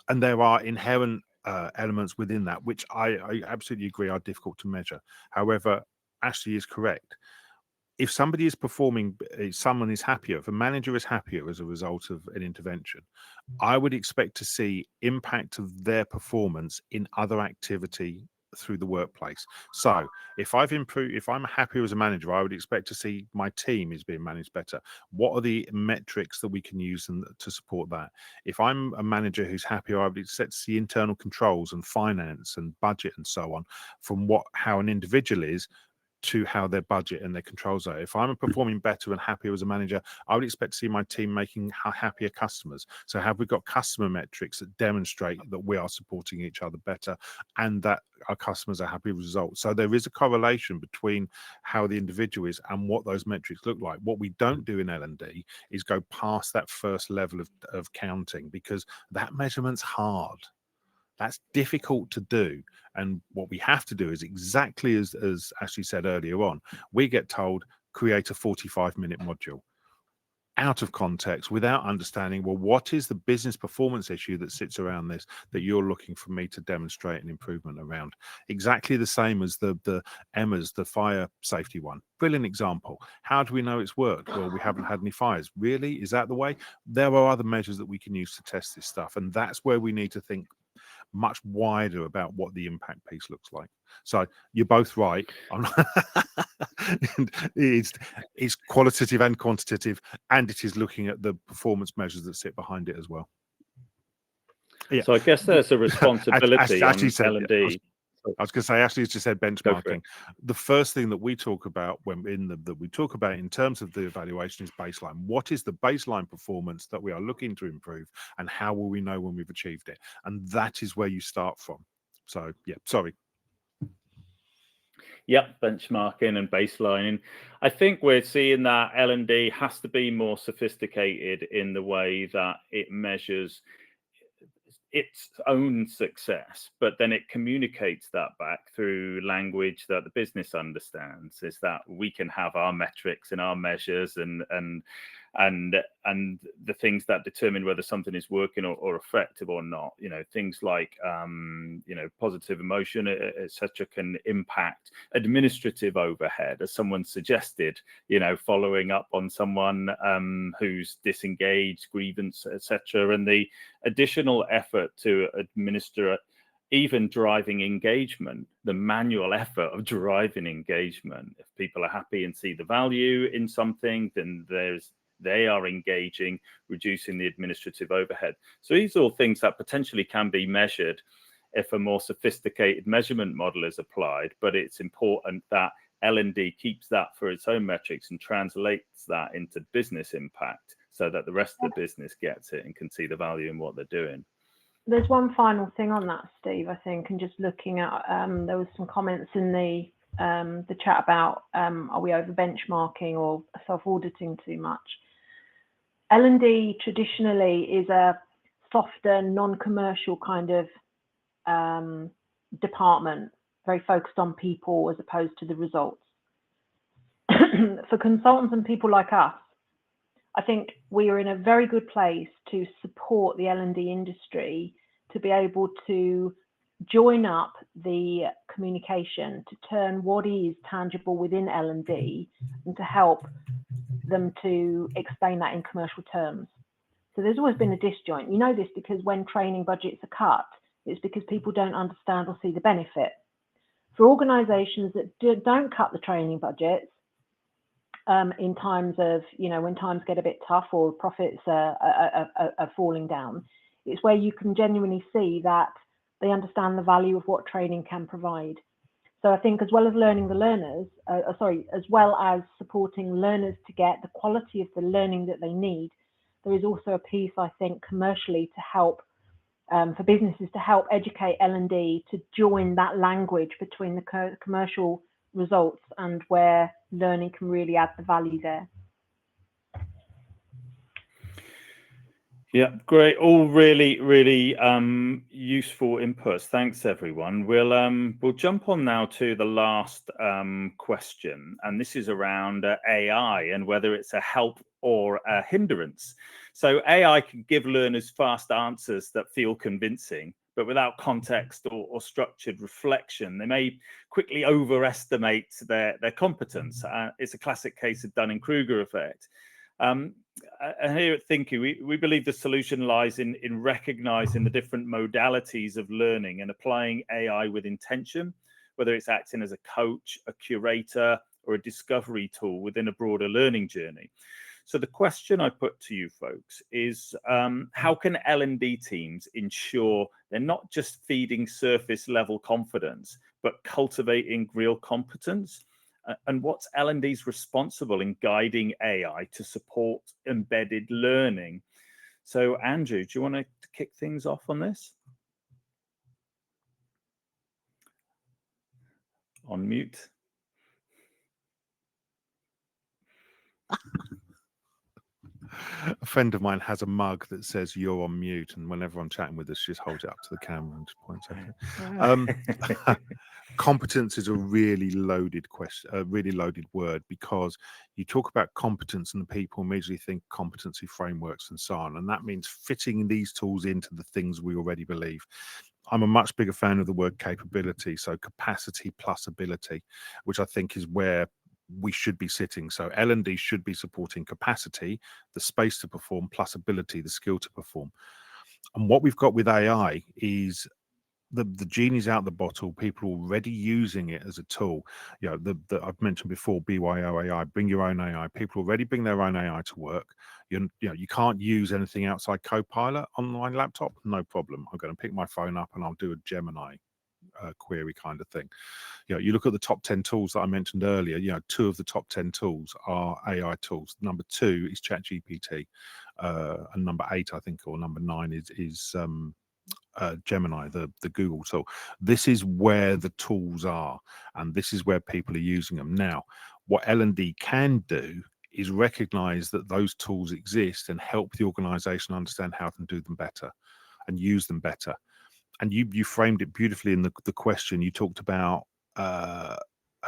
And there are inherent elements within that, which I absolutely agree are difficult to measure. However, Ashley is correct. If somebody is performing, someone is happier, if a manager is happier as a result of an intervention, I would expect to see impact of their performance in other activity through the workplace. So if I've improved, if I'm happier as a manager, I would expect to see my team is being managed better. What are the metrics that we can use to support that? If I'm a manager who's happier, I would expect to see internal controls and finance and budget and so on from how an individual is to how their budget and their controls are. If I'm performing better and happier as a manager, I would expect to see my team making happier customers. So have we got customer metrics that demonstrate that we are supporting each other better and that our customers are happy with results? So there is a correlation between how the individual is and what those metrics look like. What we don't do in L&D is go past that first level of counting, because that measurement's hard. That's difficult to do. And what we have to do is exactly as Ashley said earlier on, we get told, create a 45-minute module out of context, without understanding, well, what is the business performance issue that sits around this that you're looking for me to demonstrate an improvement around? Exactly the same as the EMMAs, the fire safety one. Brilliant example. How do we know it's worked? Well, we haven't had any fires. Really? Is that the way? There are other measures that we can use to test this stuff. And that's where we need to think much wider about what the impact piece looks like. So you're both right. It's qualitative and quantitative, and it is looking at the performance measures that sit behind it as well. Yeah. So I guess there's a responsibility on L&D. I was going to say, Ashley's just said benchmarking. The first thing that we talk about in terms of the evaluation is baseline. What is the baseline performance that we are looking to improve, and how will we know when we've achieved it? And that is where you start from. So, yeah, sorry. Yep, benchmarking and baselining. I think we're seeing that L&D has to be more sophisticated in the way that it measures its own success, but then it communicates that back through language that the business understands. Is that we can have our metrics and our measures and the things that determine whether something is working or effective or not. You know, things like positive emotion, etc., can impact administrative overhead, as someone suggested. You know, following up on someone who's disengaged, grievance, etc., and the additional effort to administer even driving engagement, the manual effort of driving engagement. If people are happy and see the value in something, then they are engaging, reducing the administrative overhead. So these are all things that potentially can be measured if a more sophisticated measurement model is applied, but it's important that L&D keeps that for its own metrics and translates that into business impact so that the rest of the business gets it and can see the value in what they're doing. There's one final thing on that, Steve, I think, and just looking at, there was some comments in the chat about, are we over benchmarking or self-auditing too much? L&D traditionally is a softer, non-commercial kind of department, very focused on people as opposed to the results. For consultants and people like us, I think we are in a very good place to support the L&D industry to be able to join up the communication, to turn what is tangible within L&D and to help them to explain that in commercial terms. So there's always been a disjoint. You know this because when training budgets are cut, it's because people don't understand or see the benefit. For organizations that don't cut the training budgets, in times of, when times get a bit tough or profits are falling down, it's where you can genuinely see that they understand the value of what training can provide. So I think as well as learning the learners, as well as supporting learners to get the quality of the learning that they need, there is also a piece, I think, commercially to help, for businesses to help educate L&D to join that language between the commercial results and where learning can really add the value there. Yeah, great. All really, really useful inputs. Thanks, everyone. We'll jump on now to the last question, and this is around AI and whether it's a help or a hindrance. So AI can give learners fast answers that feel convincing, but without context or structured reflection, they may quickly overestimate their competence. It's a classic case of Dunning-Kruger effect. And here at Thinqi, we believe the solution lies in recognizing the different modalities of learning and applying AI with intention, whether it's acting as a coach, a curator, or a discovery tool within a broader learning journey. So the question I put to you folks is, how can L&D teams ensure they're not just feeding surface level confidence, but cultivating real competence? And what's L&D's responsible in guiding AI to support embedded learning? So Andrew, do you want to kick things off on this? On mute. A friend of mine has a mug that says "You're on mute," and whenever I'm chatting with us, she just holds it up to the camera and just points at it. Competence is a really loaded question, a really loaded word, because you talk about competence and the people immediately think competency frameworks and so on, and that means fitting these tools into the things we already believe. I'm a much bigger fan of the word capability, so capacity plus ability, which I think is where we should be sitting. So L&D should be supporting capacity, the space to perform, plus ability, the skill to perform. And what we've got with AI is the genie's out the bottle. People are already using it as a tool. I've mentioned before, BYO AI, bring your own AI. People already bring their own AI to work. You can't use anything outside Copilot on my laptop. No problem. I'm going to pick my phone up and I'll do a Gemini query kind of thing. You look at the top 10 tools that I mentioned earlier. 2 of the top 10 tools are AI tools. Number 2 is ChatGPT, and number 8, I think, or number 9 is Gemini, the Google tool. This is where the tools are, and this is where people are using them. Now, what L&D can do is recognize that those tools exist and help the organization understand how to do them better and use them better. And you framed it beautifully in the question. You talked about a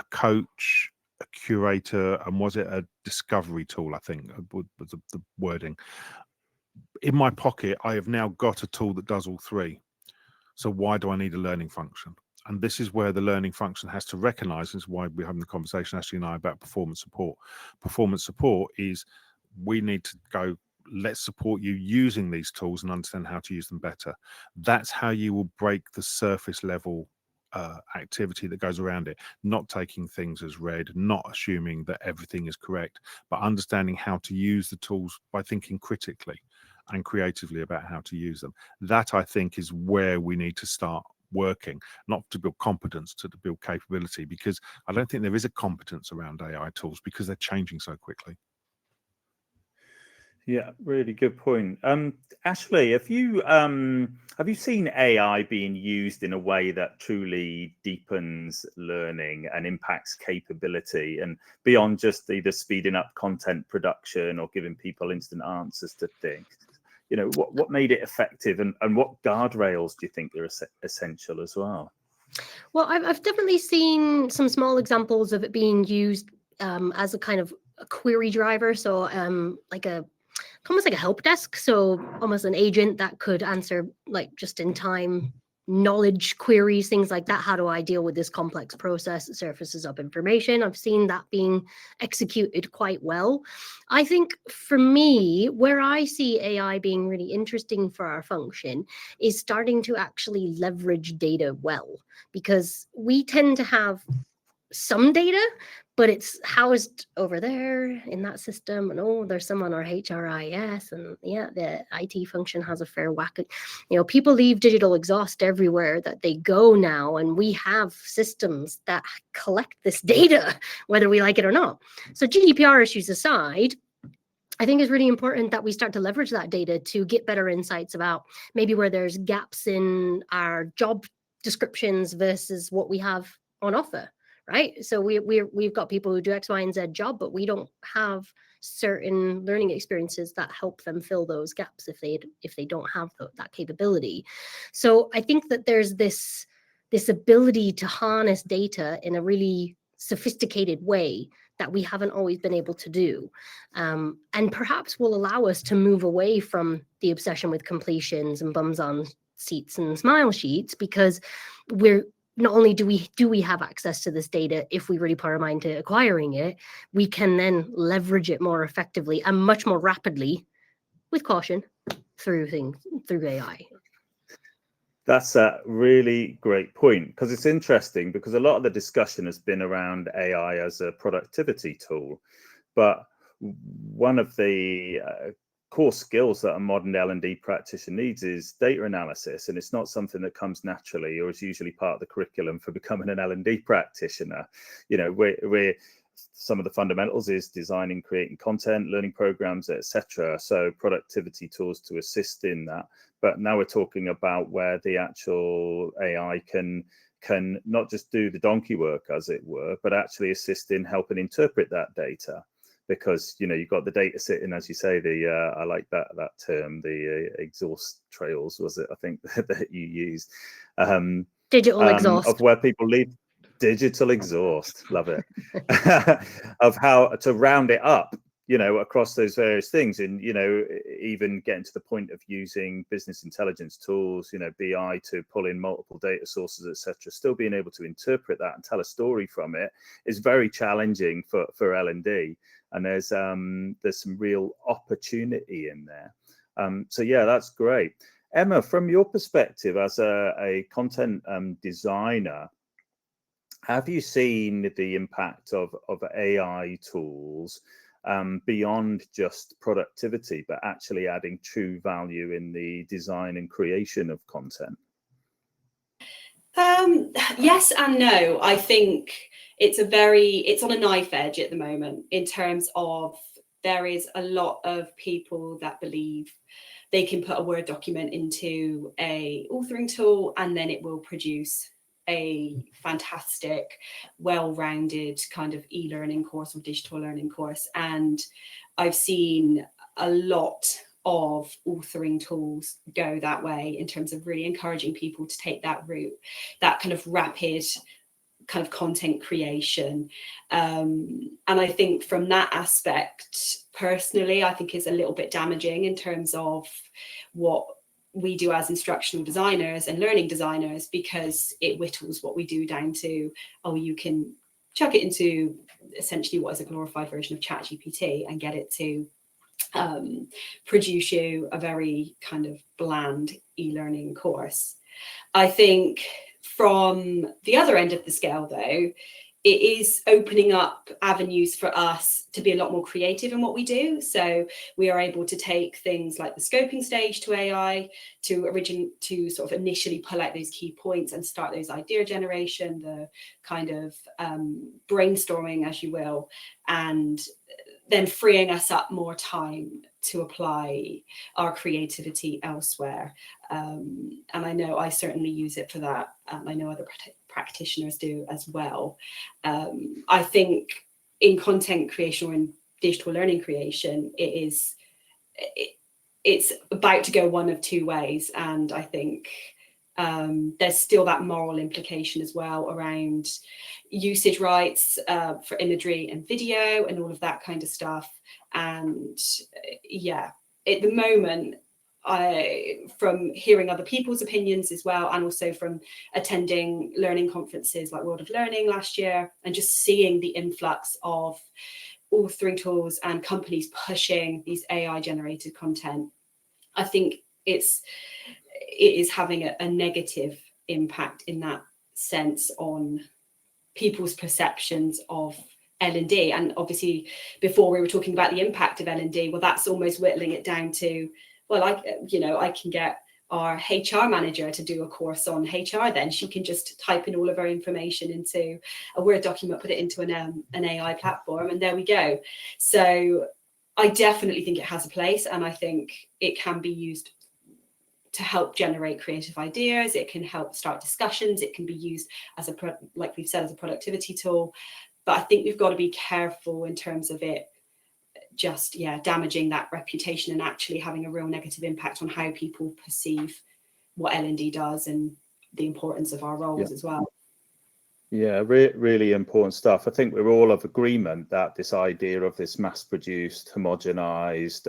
coach, a curator, and was it a discovery tool? I think was the wording. In my pocket, I have now got a tool that does all three. So why do I need a learning function? And this is where the learning function has to recognize, this is why we're having the conversation, Ashley and I, about performance support. Performance support is, we need to go, let's support you using these tools and understand how to use them better. That's how you will break the surface level activity that goes around it, not taking things as read, not assuming that everything is correct, but understanding how to use the tools by thinking critically and creatively about how to use them. That, I think, is where we need to start working, not to build competence, to build capability, because I don't think there is a competence around AI tools because they're changing so quickly. Yeah, really good point. Ashley, have you seen AI being used in a way that truly deepens learning and impacts capability, and beyond just either speeding up content production or giving people instant answers to things? You know, what made it effective, and what guardrails do you think are essential as well? Well, I've definitely seen some small examples of it being used as a kind of a query driver. So like almost like a help desk. So almost an agent that could answer like just in time knowledge queries, things like that. How do I deal with this complex process that surfaces up information? I've seen that being executed quite well. I think for me, where I see AI being really interesting for our function is starting to actually leverage data well, because we tend to have some data, but it's housed over there in that system, and oh, there's some on our HRIS, and yeah, the IT function has a fair whack. You know, people leave digital exhaust everywhere that they go now, and we have systems that collect this data, whether we like it or not. So GDPR issues aside, I think it's really important that we start to leverage that data to get better insights about maybe where there's gaps in our job descriptions versus what we have on offer. Right. So we've got people who do X, Y, and Z job, but we don't have certain learning experiences that help them fill those gaps if they don't have that capability. So I think that there's this ability to harness data in a really sophisticated way that we haven't always been able to do, and perhaps will allow us to move away from the obsession with completions and bums on seats and smile sheets, because we're not only do we have access to this data, if we really put our mind to acquiring it, we can then leverage it more effectively and much more rapidly, with caution, through AI. That's a really great point, because it's interesting, because a lot of the discussion has been around AI as a productivity tool, but one of the core skills that a modern L&D practitioner needs is data analysis, and it's not something that comes naturally or is usually part of the curriculum for becoming an L&D practitioner. You know, we're some of the fundamentals is designing, creating content, learning programs, etc. So productivity tools to assist in that. But now we're talking about where the actual AI can not just do the donkey work, as it were, but actually assist in helping interpret that data. Because, you know, you've got the data sitting, as you say, I like that term, the exhaust trails, was it, I think, that you used. Digital exhaust. Of where people leave. Digital exhaust, love it. Of how to round it up, you know, across those various things, and, you know, even getting to the point of using business intelligence tools, you know, BI, to pull in multiple data sources, etc. Still being able to interpret that and tell a story from it is very challenging for L&D, and there's some real opportunity in there. So yeah, that's great. Emma, from your perspective as a content designer, have you seen the impact of AI tools beyond just productivity, but actually adding true value in the design and creation of content? Yes and no. I think it's on a knife edge at the moment in terms of there is a lot of people that believe they can put a Word document into a authoring tool and then it will produce a fantastic, well-rounded kind of e-learning course or digital learning course. And I've seen a lot of authoring tools go that way in terms of really encouraging people to take that route, that kind of rapid kind of content creation. And I think from that aspect, personally, I think is a little bit damaging in terms of what we do as instructional designers and learning designers, because it whittles what we do down to, oh, you can chuck it into essentially what is a glorified version of ChatGPT and get it to produce you a very kind of bland e-learning course. I think from the other end of the scale, though, it is opening up avenues for us to be a lot more creative in what we do. So we are able to take things like the scoping stage to AI to sort of initially pull out those key points and start those idea generation, the kind of brainstorming, as you will, and then freeing us up more time to apply our creativity elsewhere. And I know I certainly use it for that. I know other practitioners do as well. I think in content creation or in digital learning creation, it's about to go one of two ways. And I think there's still that moral implication as well around usage rights for imagery and video and all of that kind of stuff. And yeah, at the moment, from hearing other people's opinions as well, and also from attending learning conferences like World of Learning last year, and just seeing the influx of authoring tools and companies pushing these AI generated content, I think it is having a negative impact in that sense on people's perceptions of L&D. And obviously before we were talking about the impact of L&D, well, that's almost whittling it down to, well, I can get our HR manager to do a course on HR, then she can just type in all of her information into a Word document, put it into an AI platform, and there we go. So I definitely think it has a place, and I think it can be used to help generate creative ideas. It can help start discussions. It can be used as like we've said, as a productivity tool. But I think we've got to be careful in terms of it just, damaging that reputation and actually having a real negative impact on how people perceive what L&D does and the importance of our roles as well. Yeah, really important stuff. I think we're all of agreement that this idea of this mass-produced, homogenized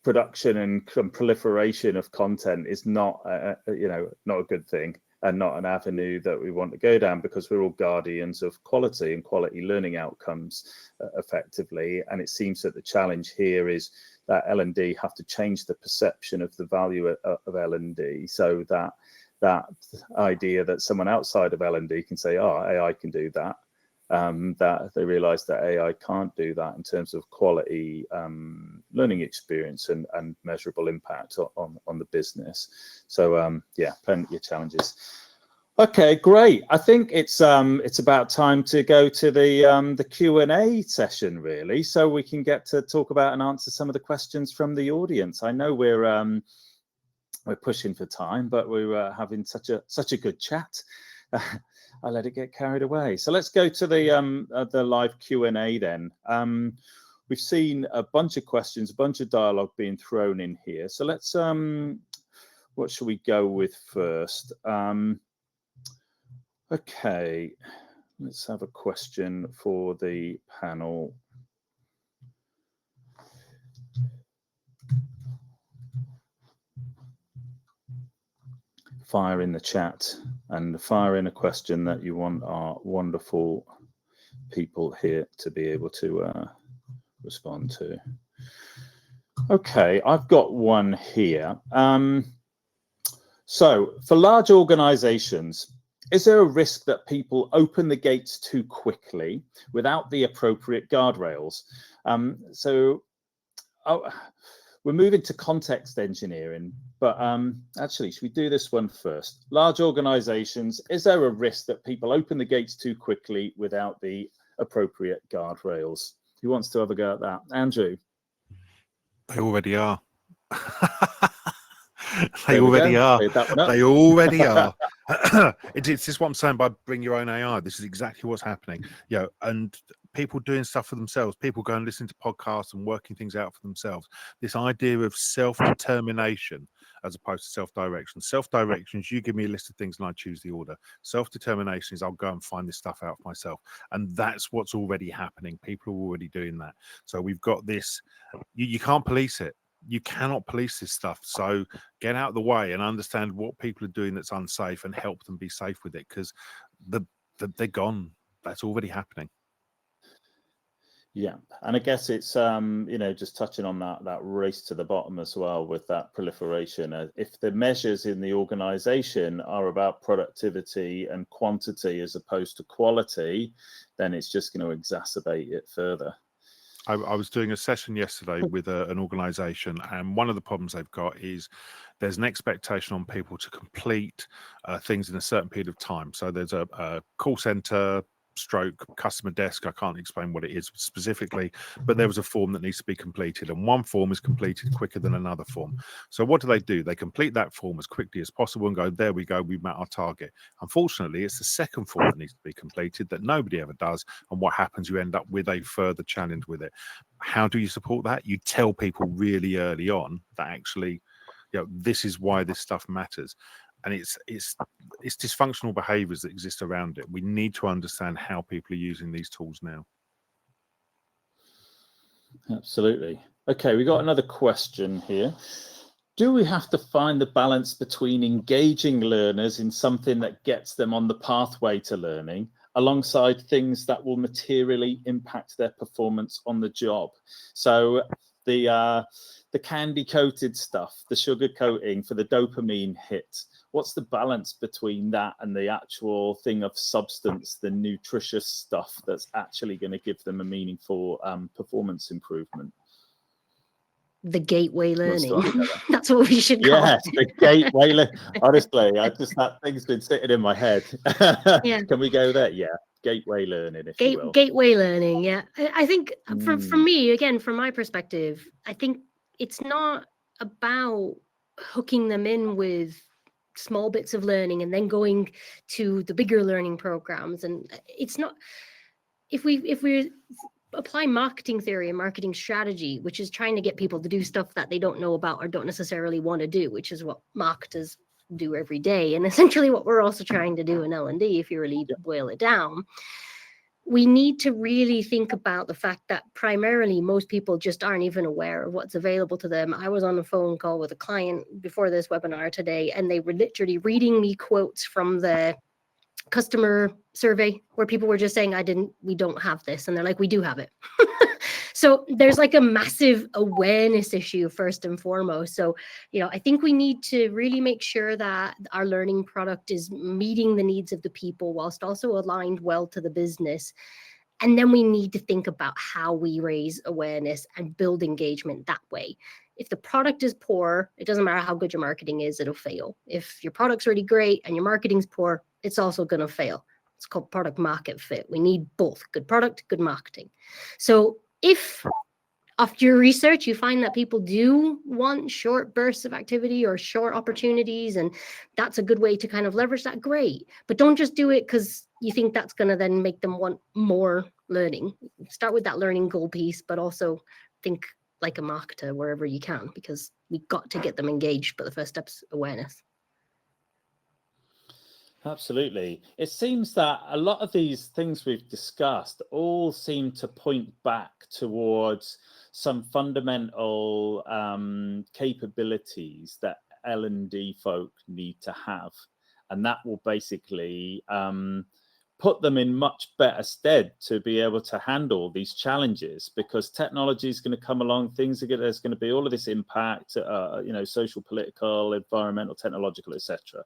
production and proliferation of content is not not a good thing, and not an avenue that we want to go down, because we're all guardians of quality and quality learning outcomes effectively. And it seems that the challenge here is that L&D have to change the perception of the value of L&D, so that idea that someone outside of L&D can say, oh, AI can do that, that they realize that AI can't do that in terms of quality learning experience and measurable impact on the business. So plenty of challenges. Okay, great. I think it's about time to go to the Q&A session, really, so we can get to talk about and answer some of the questions from the audience. I know we're pushing for time, but we were having such a good chat. I let it get carried away. So let's go to the live Q&A then. We've seen a bunch of questions, a bunch of dialogue being thrown in here. So let's, what should we go with first? Okay, let's have a question for the panel. Fire in the chat and fire in a question that you want our wonderful people here to be able to respond to. Okay, I've got one here. So for large organizations, is there a risk that people open the gates too quickly without the appropriate guardrails? We're moving to context engineering, but actually, should we do this one first? Large organizations, is there a risk that people open the gates too quickly without the appropriate guardrails. Who wants to have a go at that? Andrew? They already are. There we go. are. Cleared that one up. They already are. It's just what I'm saying by bring your own AI. This is exactly what's happening. And people doing stuff for themselves, people going and listening to podcasts and working things out for themselves. This idea of self-determination as opposed to self-direction. Self-direction is you give me a list of things and I choose the order. Self-determination is I'll go and find this stuff out for myself. And that's what's already happening. People are already doing that. So we've got this, you can't police it. You cannot police this stuff. So get out of the way and understand what people are doing that's unsafe and help them be safe with it, because they're gone. That's already happening. Yeah, and I guess it's just touching on that race to the bottom as well with that proliferation. If the measures in the organization are about productivity and quantity as opposed to quality, then it's just going to exacerbate it further. I was doing a session yesterday with an organization, and one of the problems they've got is there's an expectation on people to complete things in a certain period of time. So there's a call center stroke customer desk. I can't explain what it is specifically, but there was a form that needs to be completed, and one form is completed quicker than another form. So what do? They complete that form as quickly as possible and go, there we go, we met our target. Unfortunately, it's the second form that needs to be completed that nobody ever does, and what happens, you end up with a further challenge with it. How do you support that? You tell people really early on that actually, this is why this stuff matters. And it's dysfunctional behaviors that exist around it. We need to understand how people are using these tools now. Absolutely. Okay, we got another question here. Do we have to find the balance between engaging learners in something that gets them on the pathway to learning alongside things that will materially impact their performance on the job? So the candy coated stuff, the sugar coating for the dopamine hit, what's the balance between that and the actual thing of substance, the nutritious stuff that's actually going to give them a meaningful performance improvement? The gateway learning. That's what we should call yes, it. The gateway. Honestly, that thing's been sitting in my head. Yeah. Can we go there? Yeah. Gateway learning, if you will. Gateway learning, yeah. I think for me, again, from my perspective, I think it's not about hooking them in with small bits of learning and then going to the bigger learning programs. And it's not, if we apply marketing theory and marketing strategy, which is trying to get people to do stuff that they don't know about or don't necessarily want to do, which is what marketers do every day, and essentially what we're also trying to do in L&D, if you really boil it down, we need to really think about the fact that primarily most people just aren't even aware of what's available to them. I was on a phone call with a client before this webinar today, and they were literally reading me quotes from the customer survey where people were just saying, we don't have this. And they're like, we do have it. So there's like a massive awareness issue first and foremost. So, I think we need to really make sure that our learning product is meeting the needs of the people whilst also aligned well to the business. And then we need to think about how we raise awareness and build engagement that way. If the product is poor, it doesn't matter how good your marketing is, it'll fail. If your product's really great and your marketing's poor, it's also going to fail. It's called product market fit. We need both good product, good marketing. So if after your research, you find that people do want short bursts of activity or short opportunities, and that's a good way to kind of leverage that, great. But don't just do it because you think that's going to then make them want more learning. Start with that learning goal piece, but also think like a marketer wherever you can, because we've got to get them engaged. But the first step's awareness. Absolutely. It seems that a lot of these things we've discussed all seem to point back towards some fundamental capabilities that L&D folk need to have. And that will basically put them in much better stead to be able to handle these challenges, because technology is going to come along, there's going to be all of this impact, social, political, environmental, technological, etc.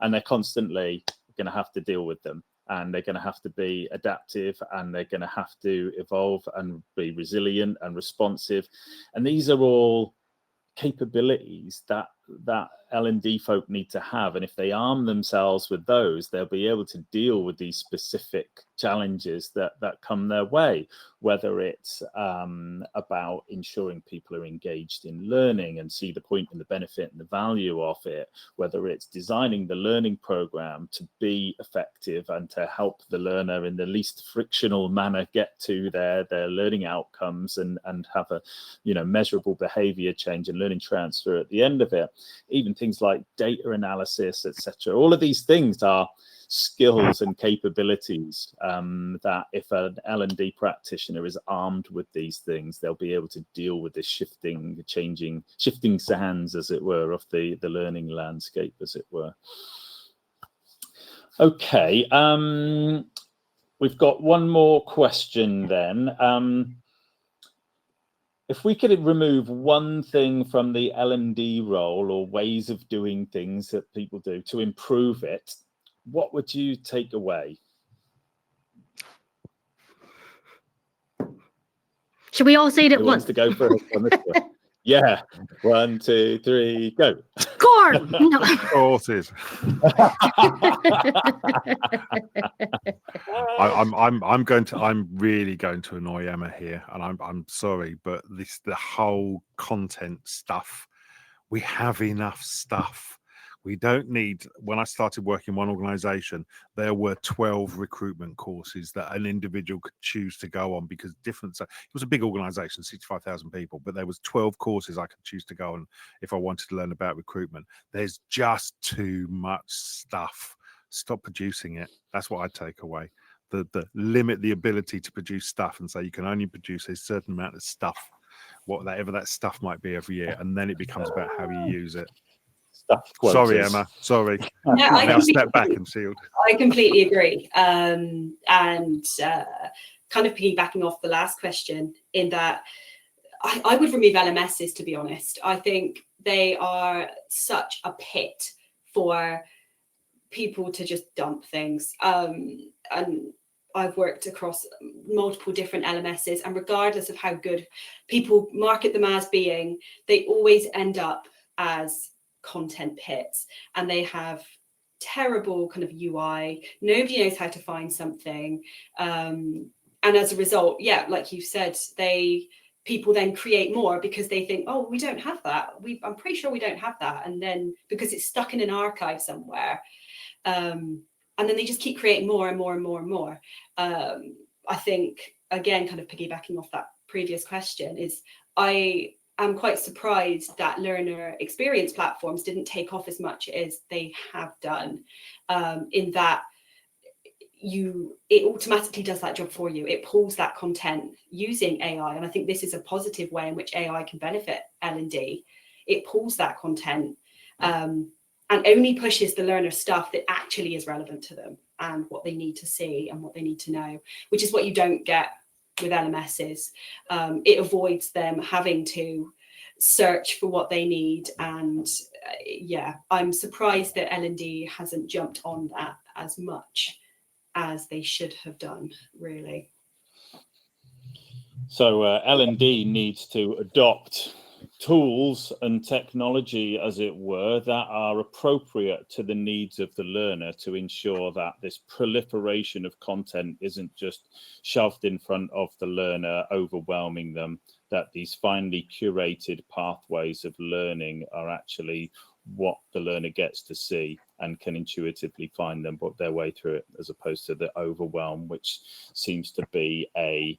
And they're constantly going to have to deal with them, and they're going to have to be adaptive, and they're going to have to evolve and be resilient and responsive. And these are all capabilities that L&D folk need to have. And if they arm themselves with those, they'll be able to deal with these specific challenges that come their way, whether it's about ensuring people are engaged in learning and see the point and the benefit and the value of it, whether it's designing the learning program to be effective and to help the learner in the least frictional manner get to their learning outcomes and have a measurable behavior change and learning transfer at the end of it. Even things like data analysis, etc. All of these things are skills and capabilities that if an L&D practitioner is armed with these things, they'll be able to deal with the shifting sands, as it were, of the learning landscape, as it were. Okay, we've got one more question then. If we could remove one thing from the L&D role or ways of doing things that people do to improve it, what would you take away? Should we all say it at Who once? wants to go first on this one? Yeah, 1, 2, 3, go. Corn. No. Horses. I'm really going to annoy Emma here, and I'm sorry, but the whole content stuff, we have enough stuff. We don't need. When I started working in one organization, there were 12 recruitment courses that an individual could choose to go on, because it was a big organization, 65,000 people, but there was 12 courses I could choose to go on if I wanted to learn about recruitment. There's just too much stuff. Stop producing it. That's what I take away. The limit the ability to produce stuff and say you can only produce a certain amount of stuff, whatever that stuff might be every year, and then it becomes about how you use it. Sorry, Emma. Sorry. No, Now step back and sealed. I completely agree. And kind of piggybacking off the last question, in that I would remove LMSs, to be honest. I think they are such a pit for people to just dump things. And I've worked across multiple different LMSs, and regardless of how good people market them as being, they always end up as content pits, and they have terrible kind of UI. Nobody knows how to find something, and as a result, yeah, like you said, people then create more because they think, oh, we don't have that. I'm pretty sure we don't have that, and then because it's stuck in an archive somewhere, and then they just keep creating more and more and more and more. I think, again, kind of piggybacking off that previous question, is I'm quite surprised that learner experience platforms didn't take off as much as they have done, in that it automatically does that job for you. It pulls that content using AI, and I think this is a positive way in which AI can benefit L&D. It pulls that content and only pushes the learner stuff that actually is relevant to them and what they need to see and what they need to know, which is what you don't get with LMSs. It avoids them having to search for what they need, and yeah, I'm surprised that L&D hasn't jumped on that as much as they should have done, really. So L&D needs to adopt tools and technology, as it were, that are appropriate to the needs of the learner, to ensure that this proliferation of content isn't just shoved in front of the learner, overwhelming them, that these finely curated pathways of learning are actually what the learner gets to see and can intuitively find their way through it, as opposed to the overwhelm, which seems to be a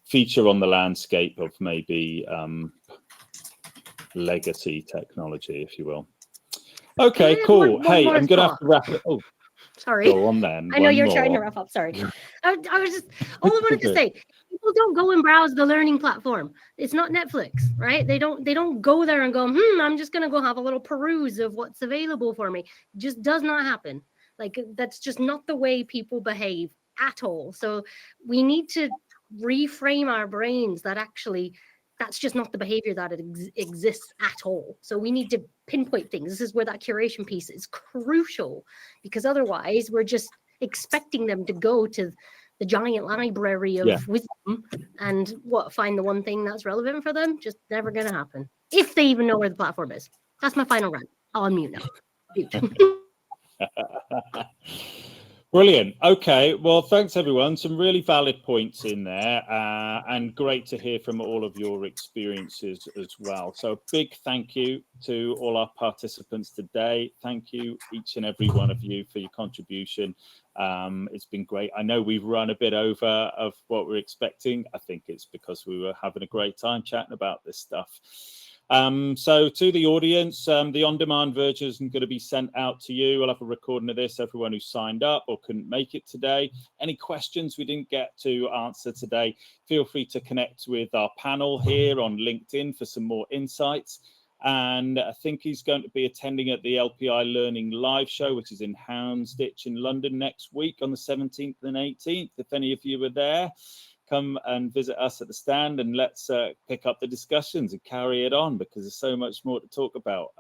feature on the landscape of maybe legacy technology, if you will. Okay, cool. Hey, I'm gonna have to wrap it. Oh, sorry. Go on then. I know you're trying to wrap up. Sorry. I was just, all I wanted to say, people don't go and browse the learning platform. It's not Netflix, right? They don't go there and go, I'm just gonna go have a little peruse of what's available for me. It just does not happen. Like, that's just not the way people behave at all. So we need to reframe our brains that actually that's just not the behavior that exists at all. So we need to pinpoint things. This is where that curation piece is crucial, because otherwise we're just expecting them to go to the giant library of wisdom and find the one thing that's relevant for them. Just never going to happen, if they even know where the platform is. That's my final rant. I'll unmute now. Brilliant. Okay. Well, thanks everyone. Some really valid points in there, and great to hear from all of your experiences as well. So big thank you to all our participants today. Thank you, each and every one of you, for your contribution. It's been great. I know we've run a bit over of what we're expecting. I think it's because we were having a great time chatting about this stuff. So to the audience, the on-demand version is going to be sent out to you. I'll have a recording of this, everyone who signed up or couldn't make it today. Any questions we didn't get to answer today, feel free to connect with our panel here on LinkedIn for some more insights. And I think he's going to be attending at the LPI Learning Live Show, which is in Houndsditch in London next week on the 17th and 18th. If any of you are there, come and visit us at the stand, and let's pick up the discussions and carry it on, because there's so much more to talk about.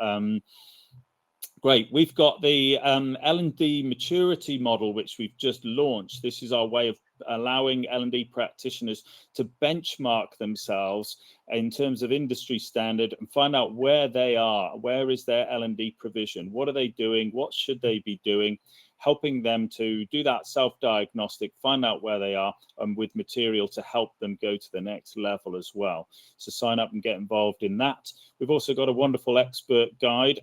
Great. We've got the L&D maturity model, which we've just launched. This is our way of allowing L&D practitioners to benchmark themselves in terms of industry standard and find out where they are. Where is their L&D provision? What are they doing? What should they be doing? Helping them to do that self-diagnostic, find out where they are, and with material to help them go to the next level as well. So sign up and get involved in that. We've also got a wonderful expert guide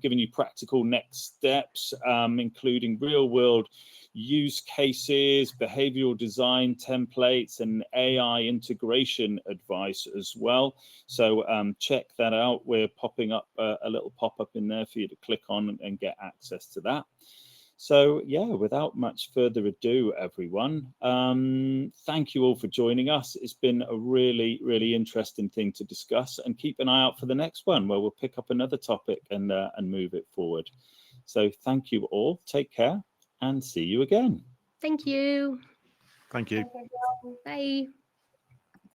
giving you practical next steps, including real-world use cases, behavioral design templates, and AI integration advice as well. So check that out. We're popping up a little pop-up in there for you to click on and get access to that. So yeah, without much further ado, everyone, thank you all for joining us. It's been a really, really interesting thing to discuss, and keep an eye out for the next one where we'll pick up another topic and move it forward. So thank you all. Take care and see you again. Thank you. Thank you. Thank you. Bye.